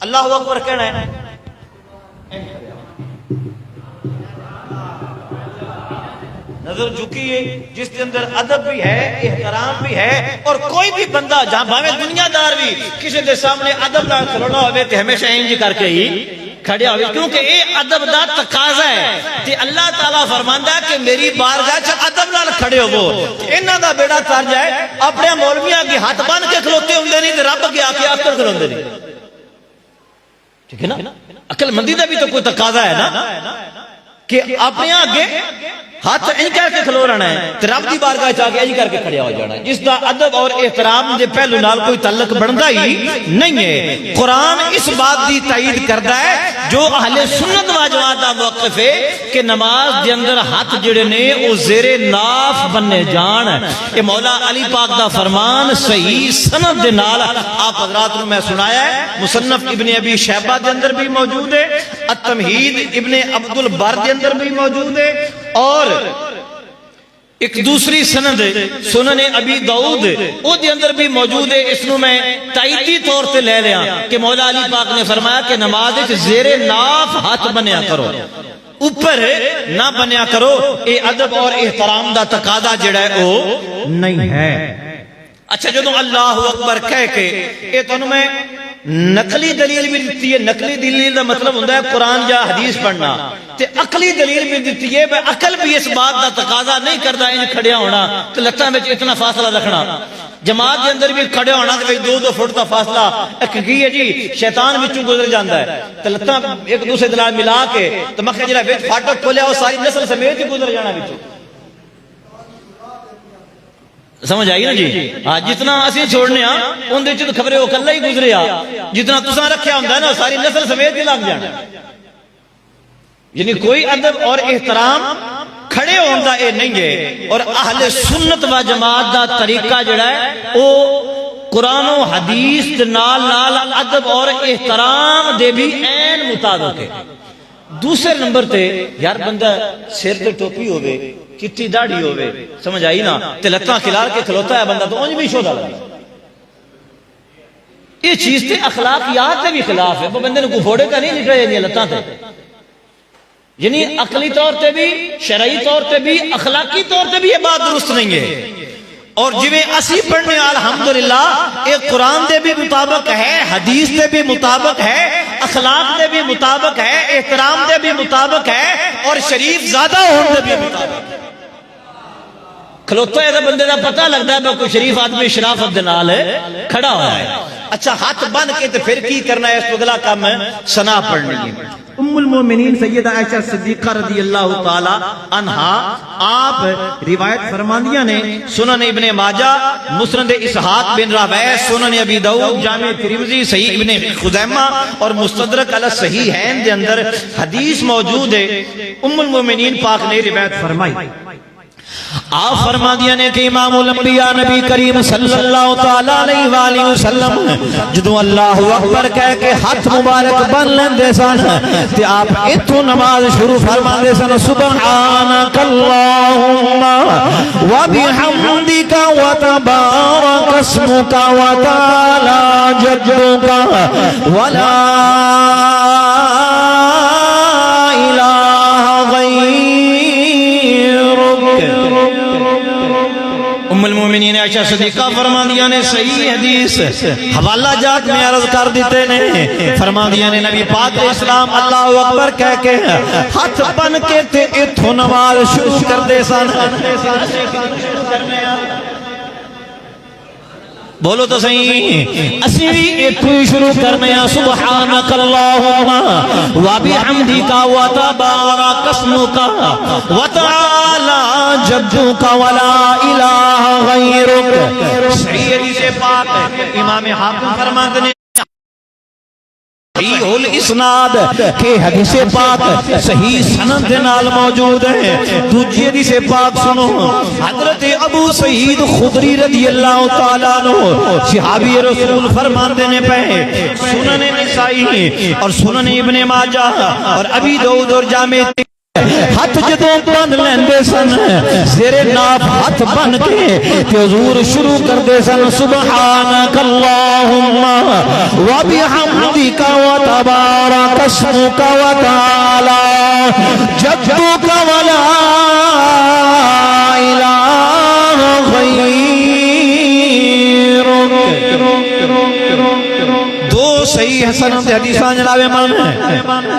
اللہ اکبر کہنا ہے، نظر جھکی ہے جس کے اندر ادب بھی ہے احترام بھی ہے. اور کوئی بھی بندہ جہاں بھاوے دنیا دار بھی کسی دے سامنے ادب نال کھڑونا ہوے تے ہمیشہ انج کر کے ہی کھڑے ہوئے کیونکہ اے ادب دا تقاضا ہے. تے اللہ تعالیٰ فرماندا ہے کہ میری بارگاہ چ ادب نال کھڑے ہوو. انہاں دا بیڑا ترج ہے اپنے مولویاں کے ہاتھ بن کے کھلوتے ہوندے نہیں تے رب کے آ کے اکڑ کھلوندے نہیں. ٹھیک ہے نا، عقل مندی دا بھی تو کوئی تقاضا ہے نا کہ اپنے آگے ہاتھ انج کر کے کھلو رہنا ہے تے رب دی بارگاہ چ آ کے انج کر کے کھڑیا ہو جانا ہے. جس دا ادب اور احترام دے پہلو نال کوئی تعلق بندا ہی نہیں ہے. قرآن اس بات دی تائید کردا ہے جو اہل سنت و جماعت دا موقف ہے کہ نماز دے اندر ہاتھ جڑے نے او زیر ناف بننے جان. یہ مولا علی پاک دا فرمان صحیح سند دے نال آپ حضرات نو میں سنایا ہے. مصنف ابن ابی شیبہ دے اندر بھی موجود ہے، التمہید ابن عبد البر دے اندر بھی موجود ہے، اور ایک دوسری سند سنن ابی داؤد او دے اندر بھی موجود ہے. اس نو میں تائیدی طور تے لے لیا کہ مولا علی پاک نے فرمایا کہ نماز وچ زیر ناف ہاتھ بنیا کرو، اوپر نہ بنیا کرو. اے ادب اور احترام دا تقاضا جڑا ہے او نہیں ہے. اچھا جدوں اللہ اکبر کہہ کے یہ تانوں میں نقلی دلیل بھی دیتی ہے. نقلی دلیل دا مطلب ہوندا ہے قرآن یا حدیث پڑھنا, تے عقلی دلیل بھی دیتی ہے. عقل بھی اس بات دا تقاضا نہیں کردا انج کھڑیا ہونا تے لتاں وچ اتنا فاصلہ رکھنا. جماعت دے اندر بھی کھڑے ہونا تے 2-2 فٹ دا فاصلہ کی ہے جی شیطان وچوں گزر جاندا ہے تے لتاں ایک دوسرے دے نال ملا کے تے مکھے جڑا وچ فاٹک کھولیا او ساری نسل سمیت ہی گزر جانا وچوں. سمجھ آئی نا جی؟ ہاں جتنا اسی چھوڑنے ہاں ان دے چ خبرے وہ کلا ہی گزریا, جتنا تساں رکھیا ہوندا ہے نا ساری نسل سمیت ہی لگ جانا. یعنی کوئی ادب اور احترام کھڑے ہون دا اے نہیں ہے. اور اہل سنت و جماعت دا طریقہ جڑا ہے او قرآن و حدیث دے نال نال ادب اور احترام دے بھی عین مطابق ہے. دوسرے نمبر تے یار بندہ سر تے ٹوپی ہوے کٹی داڑھی ہوے, سمجھ آئی نا, تے لتاں کھلار کے کھلوتا ہے بندہ تو اونج بھی شودا لگے. یہ چیز تے اخلاقیات کے بھی خلاف ہے. وہ بندے نے کو گھوڑے کا نہیں نکلے جی لتاں تے, یعنی عقلی طور تے بھی شرعی طور تے بھی اخلاقی طور تے بھی یہ بات درست نہیں ہے. اور جویں اسی پڑھنے الحمدللہ یہ قرآن دے بھی مطابق ہے, حدیث دے بھی مطابق ہے, اخلاق دے بھی مطابق ہے, احترام دے بھی مطابق ہے, اور شریف زیادہ ہون دے بھی مطابق ہے. کھلوتا ہے بندے دا پتہ لگتا ہے کوئی شریف آدمی شرافت دے نال کھڑا ہوا ہے. اچھا ہاتھ بن کے تو پھر کی کرنا ہے, اس تو اگلا کام ہے ثنا پڑھنی ہے. ام المومنین سیدہ عائشہ صدیقہ رضی اللہ تعالی عنہا آپ روایت فرماندیاں نے سنن ابن ماجہ, مسند اسحاق بن راہویہ, سنن ابی داؤد, جامع ترمذی, صحیح ابن خزیمہ اور مستدرک علی الصحیحین دے اندر حدیث موجود ہے. ام المومنین پاک نے روایت فرمائی, آپ فرما دیا نے کہ امام الانبیاء نبی کریم صلی اللہ تعالی علیہ وآلہ وسلم جدو اللہ اکبر کہہ کے ہاتھ مبارک بن لیندے سن تے آپ اتھو نماز شروع فرما دے سن, سبحانک اللہم و بحمدک و تبارک اسمک و تعالی جدک و لا الہ غیرک. ام المومنین عائشہ صدیقہ فرما دیا نے صحیح حدیث حوالہ جات میں عرض کر دیتے نے, فرما دیا نے نبی پاک اسلام اللہ اکبر کہہ کے ہاتھ بن کے تے اتھو نماز شروع کر دے سن. بولو تو صحیح, اسی بھی اتھو شروع کرنے ہیں سبحانک اللہم و بحمدک و تبارک اسمک و تعالی جدک و لا الہ غیرک. صحیح حدیث پاک امام حاکم فرماتے ہیں صحیح الاسناد کہ حدیث پاک صحیح سند نال موجود ہے. دوسری حدیث پاک سنو, حضرت ابو سعید خدری رضی اللہ تعالیٰ عنہ صحابی رسول فرماتے نے پہ سنن نسائی اور سنن ابن ماجہ اور ابی داؤد اور جامع ہاتھ جدوں بن لیندے سن زیر ناف ہاتھ بن کے تے حضور شروع کر دے سن سبحانک اللہم و بحمدک و تبارک اسمک و تعالی جدک و لا الہ غیرک. دو صحیح حسن حدیثاں جناب من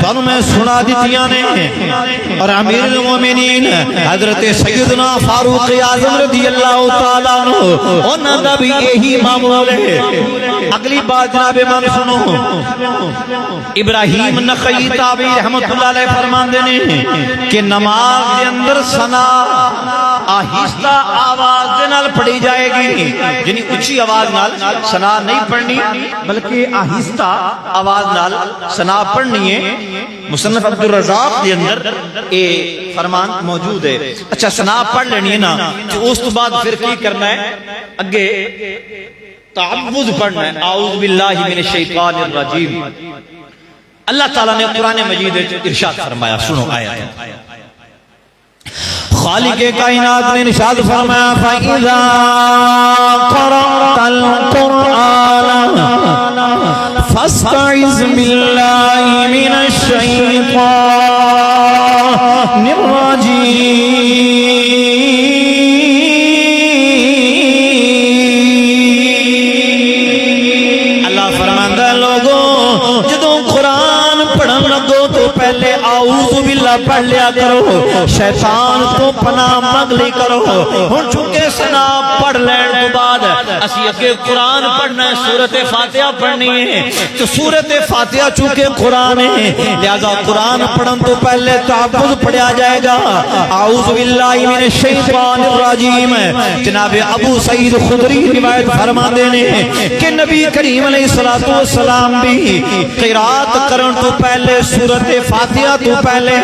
تو میں سنا دیتیاں نے, اور امیر المومنین حضرت سیدنا فاروق اعظم رضی اللہ تعالیٰ عنہ انہاں دا بھی یہی معمول ہے. اگلی بات جناب من سنو, ابراہیم نخعی تابعی رحمت اللہ علیہ فرماندے نے کہ نماز دے اندر ثنا آہستہ آواز دے نال پڑھی جائے گی, یعنی اونچی آواز نال ثنا نہیں پڑھنی بلکہ آہستہ آواز نال ثنا پڑھنی ہے. مصنف عبد الرزاق دے اندر اے فرمان موجود ہے. اچھا ثنا پڑھ لینی ہے نا, تو اس تو بعد پھر کی کرنا ہے, اگے تعوذ پڑھنا ہے, اعوذ باللہ من الشیطان الرجیم. اللہ تعالیٰ نے قرآن مجید ارشاد فرمایا, سنو آیت. خالق کائنات نے ارشاد فرمایا فَإِذَا قَرَأْتَ الْقُرْآنَ فَاسْتَعِذْ بِاللَّهِ مِنَ الشَّيْطَانِ الرَّجِيمِ اعوذ باللہ پڑھ لیا کرو، شیطان تو پناہ منگ لی کرو۔ ہن چونکہ سنا پڑھ لین تو بعد اسی اگے قرآن پڑھنا ہے، سورۃ فاتحہ پڑھنی ہے، تو سورۃ فاتحہ چونکہ قرآن ہے لہذا قرآن پڑھن تو پہلے تعوذ پڑھا جائے گا۔ اعوذ باللہ من الشیطان الرجیم۔ جناب ابو سعید خدری روایت فرماتے ہیں کہ نبی کریم علیہ الصلوۃ والسلام بھی قرات کرن تو پہلے سورۃ فاتحہ تو پہلے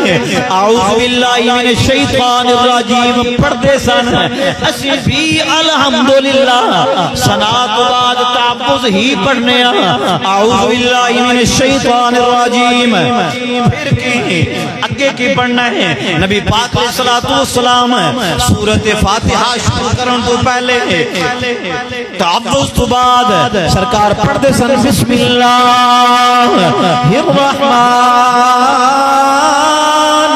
اعوذ باللہ من الشیطان الرجیم پڑھتے سن۔ اسی بھی الحمدللہ ثنا تو بعد تعوذ ہی پڑھنے اعوذ باللہ من الشیطان الرجیم، پھر کی اگے کی پڑھنا ہے۔ نبی پاک علیہ الصلوۃ والسلام سورۃ فاتحہ شروع کرن تو پہلے تعوذ تو بعد سرکار پڑھتے سن بسم اللہ الرحمن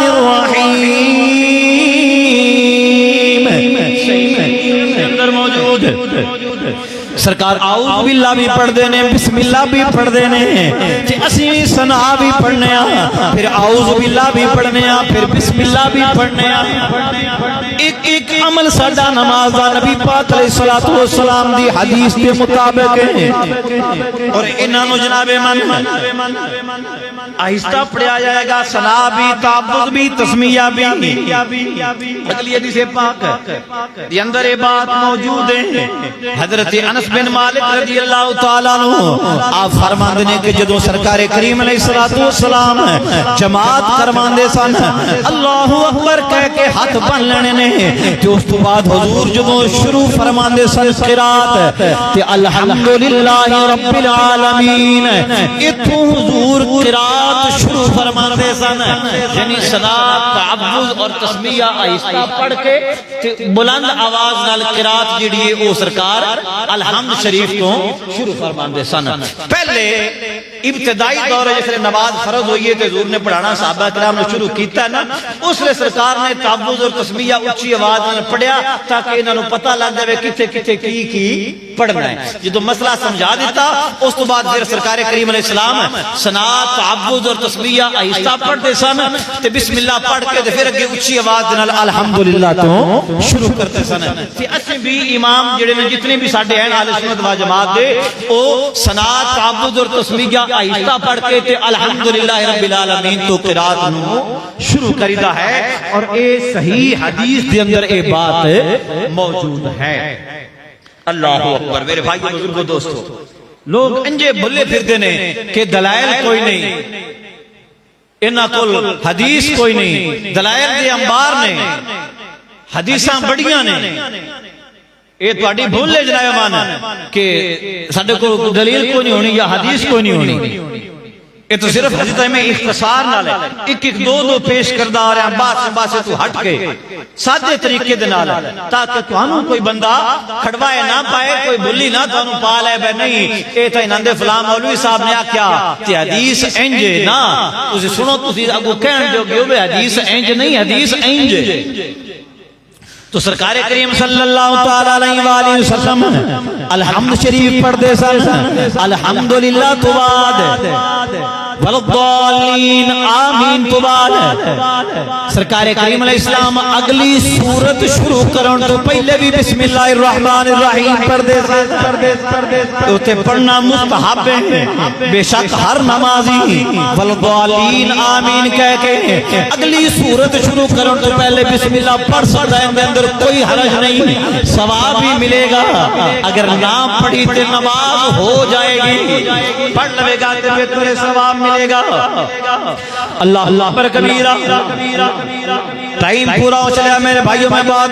الرحیم، اندر موجود سرکار اعوذ باللہ بھی پڑھ دینے، بسم اللہ بھی پڑھ دینے، کہ اسی ثنا بھی پڑھنے پھر اعوذ باللہ بھی پڑھنے پھر بسم اللہ بھی پڑھنے۔ ایک ایک عمل ساڈا نماز دا نبی پاک علیہ الصلوۃ والسلام دی حدیث کے مطابق ہے، اور انہاں نو جناب من آہستہ پڑھا جائے گا، ثنا بھی، تعوذ بھی، تسمیہ بھی۔ اگلی حدیث پاک دی اندر یہ بات موجود ہے۔ حضرت انس بن مالک رضی اللہ تعالیٰ عنہ آپ فرماندے نے کہ جدو سرکار کریم علیہ الصلوۃ والسلام جماعت کرواندے سن اللہ اکبر کہہ کے ہاتھ بن لینے نے، تو اس تو بعد حضور جدو شروع فرماندے سن قرات تے الحمدللہ رب العالمین، اتو حضور قرات شروع فرماندے سن، یعنی ثنا، تعوذ اور تسمیہ آہستہ پڑھ کے تے بلند آواز نال قرات جڑی ہے او سرکار الحمد شریف کو شروع فرماندے سن۔ پہلے ابتدائی دور جس لئے نماز فرض ہوئی ہے تو حضور نے پڑھانا صحابہ کرام نے شروع کیتا ہے نا، اس لئے سرکار نے تعوذ اور تسمیہ اچھی آواز میں پڑھیا تاکہ انہوں نے پتہ لگ جائے کتے کتے کی پڑھنا ہے۔ یہ تو مسئلہ سمجھا دیتا، اس تو بعد پھر سرکار کریم علیہ السلام ثنا، تعوذ اور تسمیہ آہستہ پڑھتے سن تے بسم اللہ پڑھ کے پھر اگے اچھی آواز نال الحمدللہ تو شروع کرتے سن۔ تے اسی بھی امام جڑے نے جتنے بھی ساڈے ہیں اہل سنت و جماعت دے او ثنا، تعوذ اور تسمیہ آہستہ پڑھ کے تے الحمدللہ رب العالمین تو قرات نو شروع کریدا ہے، اور اے صحیح حدیث دے اندر اے بات موجود ہے۔ اللہ اکبر میرے بھائیو بزرگو دوستو، لوگ انجے بھلے پھردے نے کہ دلائل کوئی نہیں، انہاں کول حدیث کوئی نہیں، دلائل دے انبار نے، حدیثاں بڑیاں نے، یہ تواڈی بھول لے جناب مان کہ ساڈے کو دلیل کوئی نہیں ہونی یا حدیث کوئی نہیں ہونی، یہ تو صرف حدیث میں اختصار نال ہے، ایک ایک دو پیش کردہ آ رہے ہیں بات سے تو ہٹ کے سادے طریقے دے نال، تاکہ تانوں کوئی بندہ کھڑوائے نہ پائے، کوئی بھلی نہ تانوں پا لے بے نہیں اے تے نندے فلاں مولوی صاحب نے آکھیا تے حدیث انج نا، تسی سنو تسی اگوں کہن جو کہ وہ حدیث انج نہیں، حدیث انج۔ تو سرکار کریم صلی اللہ تعالیٰ علیہ وآلہ وسلم الحمد شریف پڑھ دے سن، الحمدللہ تو بعد والضالین آمین تو بعد سرکار کریم علیہ السلام اگلی سورت شروع کرن تو پہلے بھی بسم اللہ الرحمن الرحیم پڑھ دے سن، تو تے پڑھنا مستحب ہے، بے شک ہر نمازی والضالین آمین کہہ کے اگلی سورت شروع کرن تو پہلے بسم اللہ پڑھ سکتا ہے، اندر کوئی حرج نہیں، ثواب بھی ملے گا، اگر نہ پڑھی تو نماز ہو جائے گی، پڑھ لے گا تو بہتر ثواب ملے گا۔ اللہ اللہ پر کبیرہ، ٹائم پورا ہو چلے میرے بھائیوں، میں بات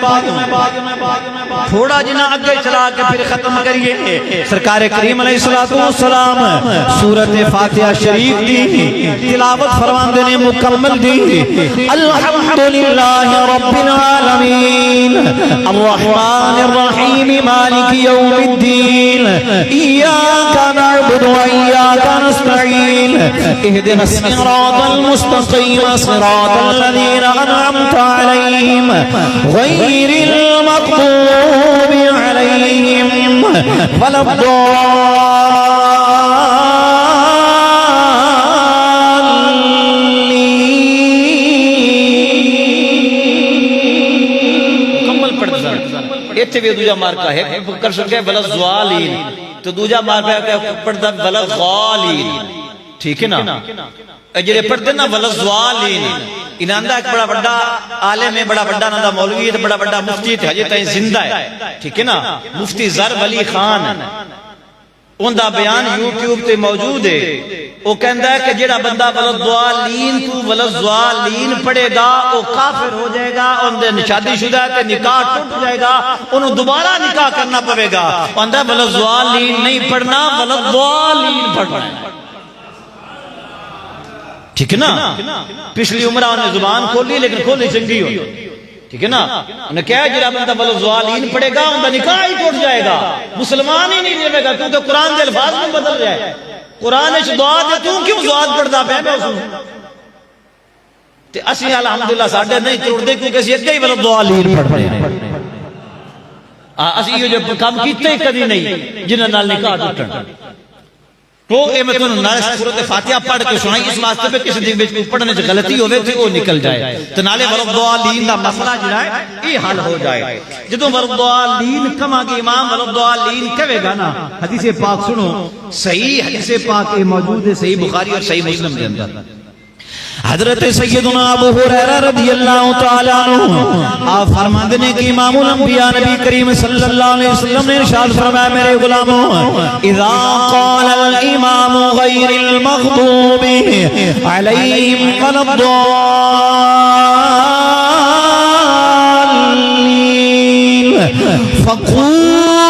تھوڑا جنا اگے چلا کے پھر ختم کریے۔ سرکار کریم علیہ الصلوۃ والسلام سورۃ فاتحہ شریف دی تلاوت فرماندے نے مکمل دی، الحمدللہ رب العالمین الرحمن الرحیم مالک یوم الدین ایاک نعبد و ایاک نستعین اهدنا الصراط المستقیم صراط الذین انعمت علیہم غیر المغضوب علیہم ولا الضالین۔ ایتھے بھی دوجا مارکا ہے کر سکے بلا زوالین تو دوجا مارکا ہے پڑھتا بلا غالین ٹھیک ہے نا جڑے پڑھتے نا بلا زوالین انہاں ایک بڑا بڑا عالم ہے بڑا بڑا نہ مولوی ہے بڑا بڑا مفتی ہے ہجے تائیں زندہ ہے ٹھیک ہے نا مفتی زر ولی خان ان دا بیان یوٹیوب تے موجود ہے وہ کہندا ہے کہ جڑا بندہ ولضالین تو ولضالین پڑھے گا وہ کافر ہو جائے گا ان دے شادی شدہ ہے تے نکاح ٹوٹ جائے گا انہوں دوبارہ نکاح کرنا پڑے گا کہندا ہے ولضالین نہیں پڑھنا ولضالین پڑھنا ہے ٹھیک ہے نا پچھلی عمرہ انہیں زبان کھولی لیکن کھولی چنگی ہو ٹھیک ہے نا انہیں کہا جڑا بندہ ولضالین پڑھے گا ان کا نکاح ہی ٹوٹ جائے گا مسلمان ہی نہیں رہے گا کیونکہ قرآن کے الفاظ میں بدل جائے قرآن اچھ دعا دے تو کیوں دعا پڑھتا پہ میں اس میں تے اسی الحمدللہ ساڑھے نہیں ٹوٹ دے کیونکہ اسی اگے ہی ولضالین پڑھ رہے ہیں اسی یہ جو کام کیتے ہی کدی نہیں جنہاں نال نکاح ٹوٹن تو اے میں تو نارس سورۃ فاتحہ پڑھ کے سنائی اس واسطے پہ کسی دن وچ پڑھنے سے غلطی ہوے تے وہ نکل جائے تے نالے ولضالین دا مسئلہ جڑا ہے یہ حل ہو جائے جدوں ولضالین کما کہ امام ولضالین کہے گا نا حدیث پاک سنو صحیح حدیث پاک یہ موجود ہے صحیح بخاری اور صحیح مسلم کے اندر حضرت سیدنا ابو ہریرہ رضی اللہ تعالیٰ عنہ آپ فرماتے ہیں کہ امام الانبیاء نبی کریم صلی اللہ علیہ وسلم نے ارشاد فرمایا میرے غلاموں اذا قال الامام غیر المغضوب علیہم ولا الضالین فقولوا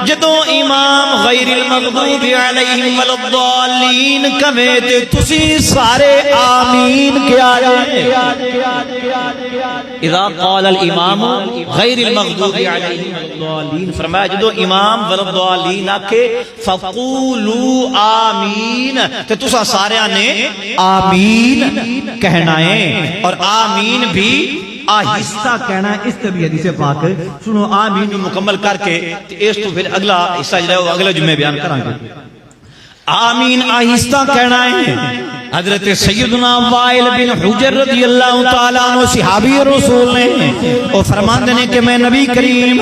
جدو امام غیر المغضوب علیہم والضالین کہے تے تسی سارے آمین کیا جائے اذا قال الامام غیر المغضوب علیہم والضالین فرمایا جدو امام والضالین آکے فقولوا آمین تے تسا سارے نے آمین کہنا ہے اور آمین بھی آہستہ کہنا ہے اس طبی حدیث پاک سنو آمین مکمل کر کے اس تو پھر اگلا حصہ جو ہے وہ اگلے جمعے بیان کریں گے آمین آہستہ کہنا ہے حضرت سیدنا وائل بن حجر رضی اللہ تعالیٰ عنہ صحابی رسول نے وہ فرماتے ہیں کہ میں نبی کریم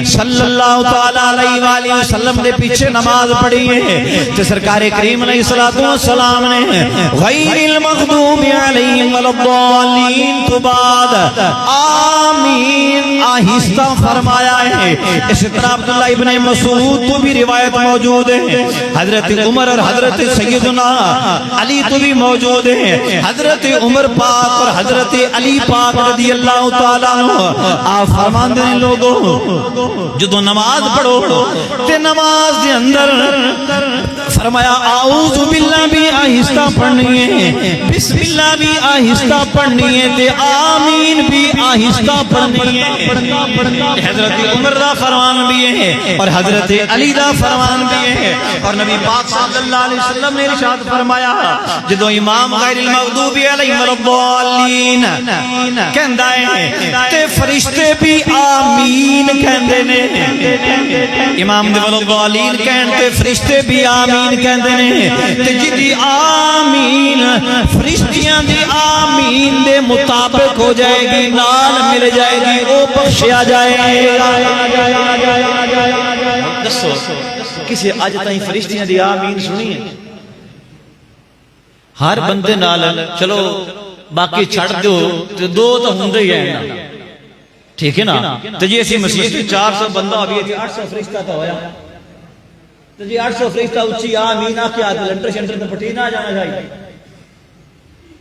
صلی اللہ تعالیٰ علیہ وآلہ وسلم دے پیچھے نماز پڑھی ہے تو سرکار کریم علیہ السلام نے غیر المغضوب علیہم والضالین تو بعد آمین آہستہ فرمایا ہے اس طرح عبداللہ ابن مسعود تو بھی روایت موجود ہے حضرت عمر اور حضرت سیدنا علی تو بھی موجود ہیں حضرت عمر پاک اور حضرت علی پاک رضی اللہ تعالیٰ عنہ آپ فرماندے ہیں لوگوں جدو نماز پڑھو تے نماز دے اندر فرمایا اعوذ باللہ بھی آہستہ پڑھنی ہے بسم اللہ بھی آہستہ پڑھنی ہے تے آمین بھی آہستہ پڑھنی ہے حضرت عمر دا فرمان بھی ہے اور حضرت علی دا فرمان بھی ہے اور نبی پاک صلی اللہ علیہ وسلم نے ارشاد فرمایا جدو امام غیر المغضوب علیہم والضالین کہندا ہے تے فرشتے بھی آمین کہندے نے امام دے والضالین کہن تے فرشتے بھی آمین کہندے نے تے جدی آمین فرشتیاں دی آمین دے مطابق ہو جائے گی نال مل جائے گی او بخشیا جائے دسو کسی اج تائیں فرشتیاں دی آمین سنی ہے ہر بندے نال چلو باقی چھڑ دو تو دو تو ہوندے ہی ہیں ٹھیک ہے نا تو جی اسی مسجد 400 بندہ ہوئی تھی 800 فرشتہ تو ہویا تو جی 800 فرشتہ اچھی آمین آکے آدھے لنٹر شنٹر تو پٹی نہ جانا چاہیے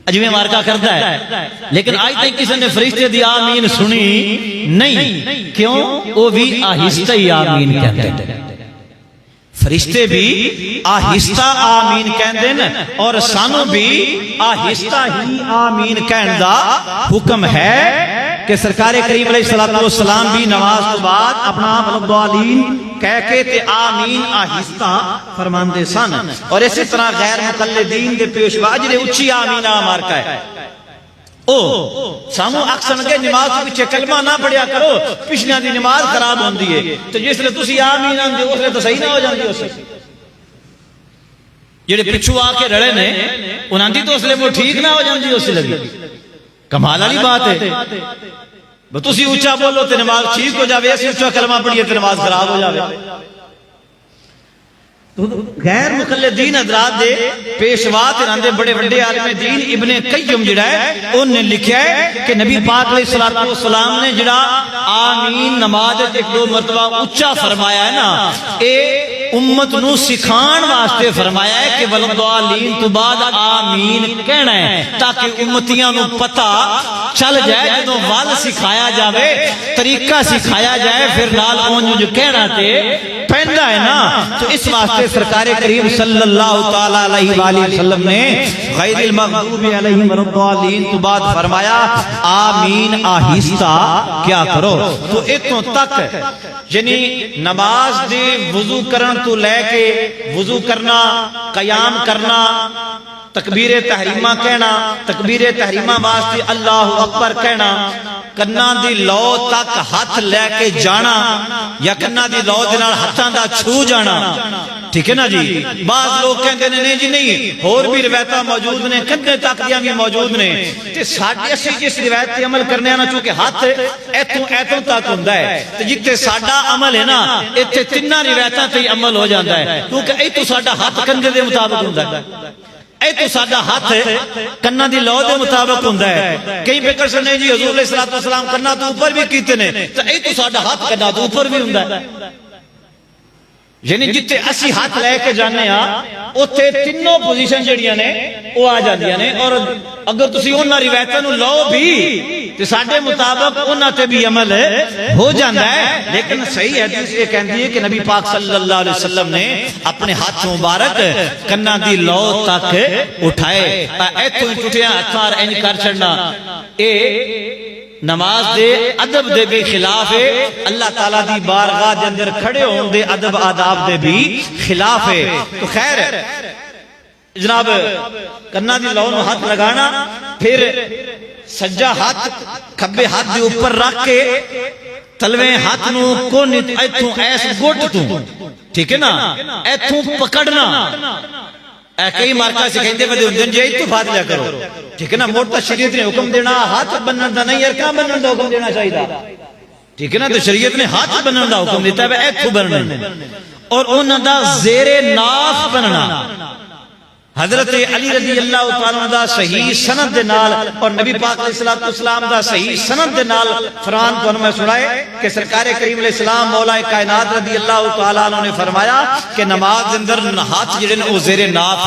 اجویں مارکا کرتا ہے لیکن آج تک کسی نے فرشتے دی آمین سنی نہیں کیوں وہ بھی آہستہ ہی آمین کہتے ہیں فرشتے بھی آہستہ آمین کہندے ہیں اور سانو بھی آہستہ ہی آمین کہن دا حکم ہے کہ سرکار کریم علیہ السلام بھی نماز کے بعد اپنا والضالین کہہ کے تے آمین آہستہ فرماندے سن اور اسی طرح غیر مقلدین دے پیشوا جڑے اچھی آمین مارکا ہے سانو اکثر کہ نماز کے پیچھے کلمہ نہ پڑھیا کرو، پچھلیاں دی نماز خراب ہوندی ہے، تو جس لئے تسی آمین آندے اس لئے تو صحیح نہ ہو جاندی ہو سکتی، جڑے پچھو آ کے رڑے نے انہاں دی تو اس لئے وہ ٹھیک نہ ہو جاندی ہو سی لگی۔ کمال والی بات ہے، تسی اونچا بولو تے نماز ٹھیک ہو جاوے، ایسی اونچا کلمہ پڑھیے تے نماز خراب ہو جاوے۔ غیر مقلدین حضرات دے پیشوات اندے بڑے بڑے عالم دین ابن قیم جڑا ہے انہوں نے لکھا ہے کہ نبی پاک علیہ السلام نے جڑا آمین نماز ایک دو مرتبہ اچھا فرمایا ہے نا، اے امت نو سکھان واسطے فرمایا ہے کہ ولضالین تو بعد آمین کہنا ہے تاکہ امتیاں نو پتہ چل جائے، جدوں ول سکھایا جاوے طریقہ سکھایا جائے پھر نال اونج جو کہنا تے پہندا ہے نا۔ تو اس واسطے سرکار کریم صلی اللہ تعالی علیہ وآلہ وسلم نے غیر المغضوب علیہم ولا تو بعد فرمایا آمین آہستہ کیا کرو۔ تو اتوں تک یعنی نماز دی وضو کرن تو لے کے وضو کرنا، قیام کرنا، تکبیر تحریمہ کہنا، تکبیر تحریمہ واسطے اللہ اکبر کہنا، کنا دی لو تک ہاتھ لے کے جانا یا کنا دی لو دے نال ہتھاں دا چھو جانا، ٹھیک ہے نا جی۔ بعض لوگ کہندے نے نہیں جی نہیں، اور بھی روایتاں موجود نے، کندھے تک دیاں بھی موجود نے، تے ساڈے اسی جس روایت تے عمل کرنے نا چونکہ ہاتھ ایتھوں تک ہوندا ہے، تے جتھے ساڈا عمل ہے نا ایتھے تیناں روایتاں تے عمل ہو جاندا ہے، کیونکہ ایتھوں ساڈا ہاتھ کندھے دے مطابق ہوندا ہے، اے تو ساڈا ہاتھ کنا دی لو دے مطابق ہوندا ہے۔ کئی فکر سے نہیں جی حضور علیہ الصلوۃ والسلام کنا تو اوپر بھی کیتے نے، تو اے تو ساڈا ہاتھ کنا تو اوپر بھی ہوندا ہے، یعنی جتھے اسی ہاتھ لے کے جانے ہاں اوتھے تینوں پوزیشن جڑیاں نے وہ آ جاندیاں نے، اور اگر تسی انہاں روایتاں نو لو بھی تے ساڈے مطابق انہاں تے بھی عمل ہو جاندا ہے۔ لیکن صحیح حدیث یہ کہندی ہے کہ نبی پاک صلی اللہ علیہ وسلم نے اپنے ہاتھ مبارک کنا دی لو تک اٹھائے، ایتھوں ٹوٹیاں ہتھاں انج کر چھڑنا، اے نماز دے ادب دے بھی خلاف ہے، اللہ تعالیٰ دی بارگاہ دے اندر کھڑے ہون دے ادب آداب دے بھی خلاف ہے۔ تو خیر جناب کنا دی لو نو ہاتھ لگانا، پھر سجا ہاتھ کھبے ہاتھ دے اوپر رکھ کے تلویں ہاتھ نو کون ایتھوں ایس گھٹ تو، ٹھیک ہے نا، ایتھوں پکڑنا، کئی مارکا سکھائیں دے ودے ہوندن جے تو فات لیا کرو، ٹھیک ہے نا، موٹا شریعت نے حکم دینا ہاتھ بنن دا نہیں، ارکاں بنن دا حکم دینا چاہیے، ٹھیک ہے نا، تو شریعت نے ہاتھ بنن دا حکم دیتا ہے ایتھوں بنن، اور انہاں دا زیر ناف بننا۔ حضرت علی رضی اللہ تعالیٰ دا صحیح سند دے نال اور نبی پاک علیہ السلام دا صحیح سند دے نال فرمان کو میں سنائے کہ سرکار کریم علیہ السلام مولا کائنات رضی اللہ تعالیٰ عنہ نے فرمایا کہ نماز اندر ہاتھ جڑے او زیر ناف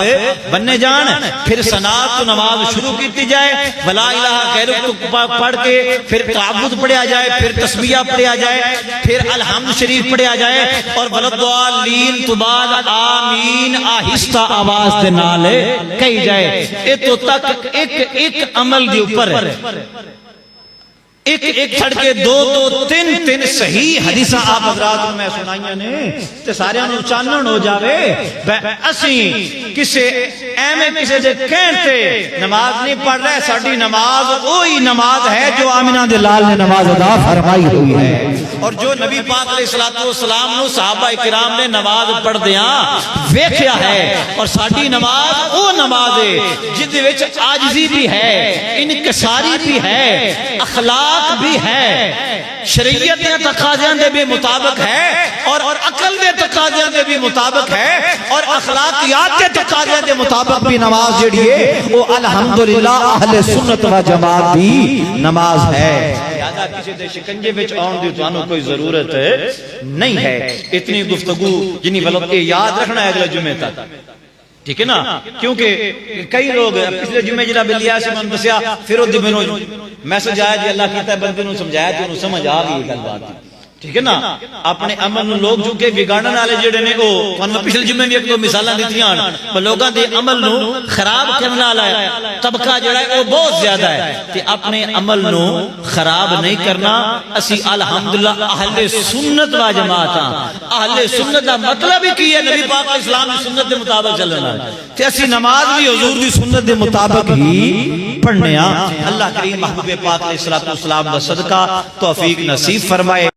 بننے جان، پھر ثناء تو نماز شروع کیتی جائے، ولا الہ غیرک تو پڑھ کے پھر تعبد پڑھیا جائے، پھر تسبیح پڑھیا جائے، پھر الحمد شریف پڑھیا جائے، اور ولضالین تو بعد آمین آہستہ آواز دے نال کہی جائے۔ اے تو تک ایک عمل دی اوپر ایک چھڑ کے دو تین صحیح حدیثاں آپ حضرات میں سنائیاں نے تے سارے انہوں چانن ہو جاوے، اسی کسے ایمیں کسے دے کہنتے نماز نہیں پڑھ رہے، ساڑھی نماز وہی نماز ہے جو آمینہ دلال نے نماز ادا فرمائی ہوئی ہے، اور جو نبی پاک علیہ السلام نے صحابہ کرام نے نماز پڑھ دیاں ویکھیا ہے، اور ساڑھی نماز وہ نماز ہے جد وچ عاجزی بھی ہے، انکساری بھی ہے، اخلاق بھی ہے، شریعت دے تقاضیاں دے بھی مطابق ہے، اور عقل دے تقاضیاں دے بھی مطابق ہے، اور اخلاقیات دے تقاضیاں دے مطابق بھی نماز جڑی ہے وہ الحمدللہ اہل سنت و جماعت بھی نماز ہے۔ لہذا کسی دے شکنجے وچ آن دی تانوں کوئی ضرورت نہیں ہے۔ اتنی گفتگو جنی بلکہ یاد رکھنا ہے اگلے جمعے تک، ٹھیک ہے نا، کیونکہ کئی لوگ پچھلے جمعے جناب الیاس من دسیا پھر وہ دمنو میسج آیا جی اللہ کہتا ہے بندے نوں سمجھایا تے انہوں سمجھ آ گئی گل بات، ٹھیک ہے نا۔ اپنے عمل نوں لوگ جو کہ بگاڑن والے جڑے نے وہ تانوں پچھلے جمعے بھی ایک دو مثالاں دتیاں پر لوگاں دے عمل نوں خراب کرن والا طبقہ جڑا ہے وہ بہت زیادہ ہے، تے اپنے عمل نوں خراب نہیں کرنا۔ اسی الحمدللہ اہل سنت و جماعت ہاں۔ اہل سنت دا مطلب ہی کی ہے نبی پاک علیہ السلام دی سنت دے مطابق چلنا، تے اسی نماز بھی حضور دی سنت دے مطابق ہی پڑھنے اللہ کریم محبوب پاک علیہ الصلوۃ والسلام دا صدقہ توفیق نصیب فرمائے.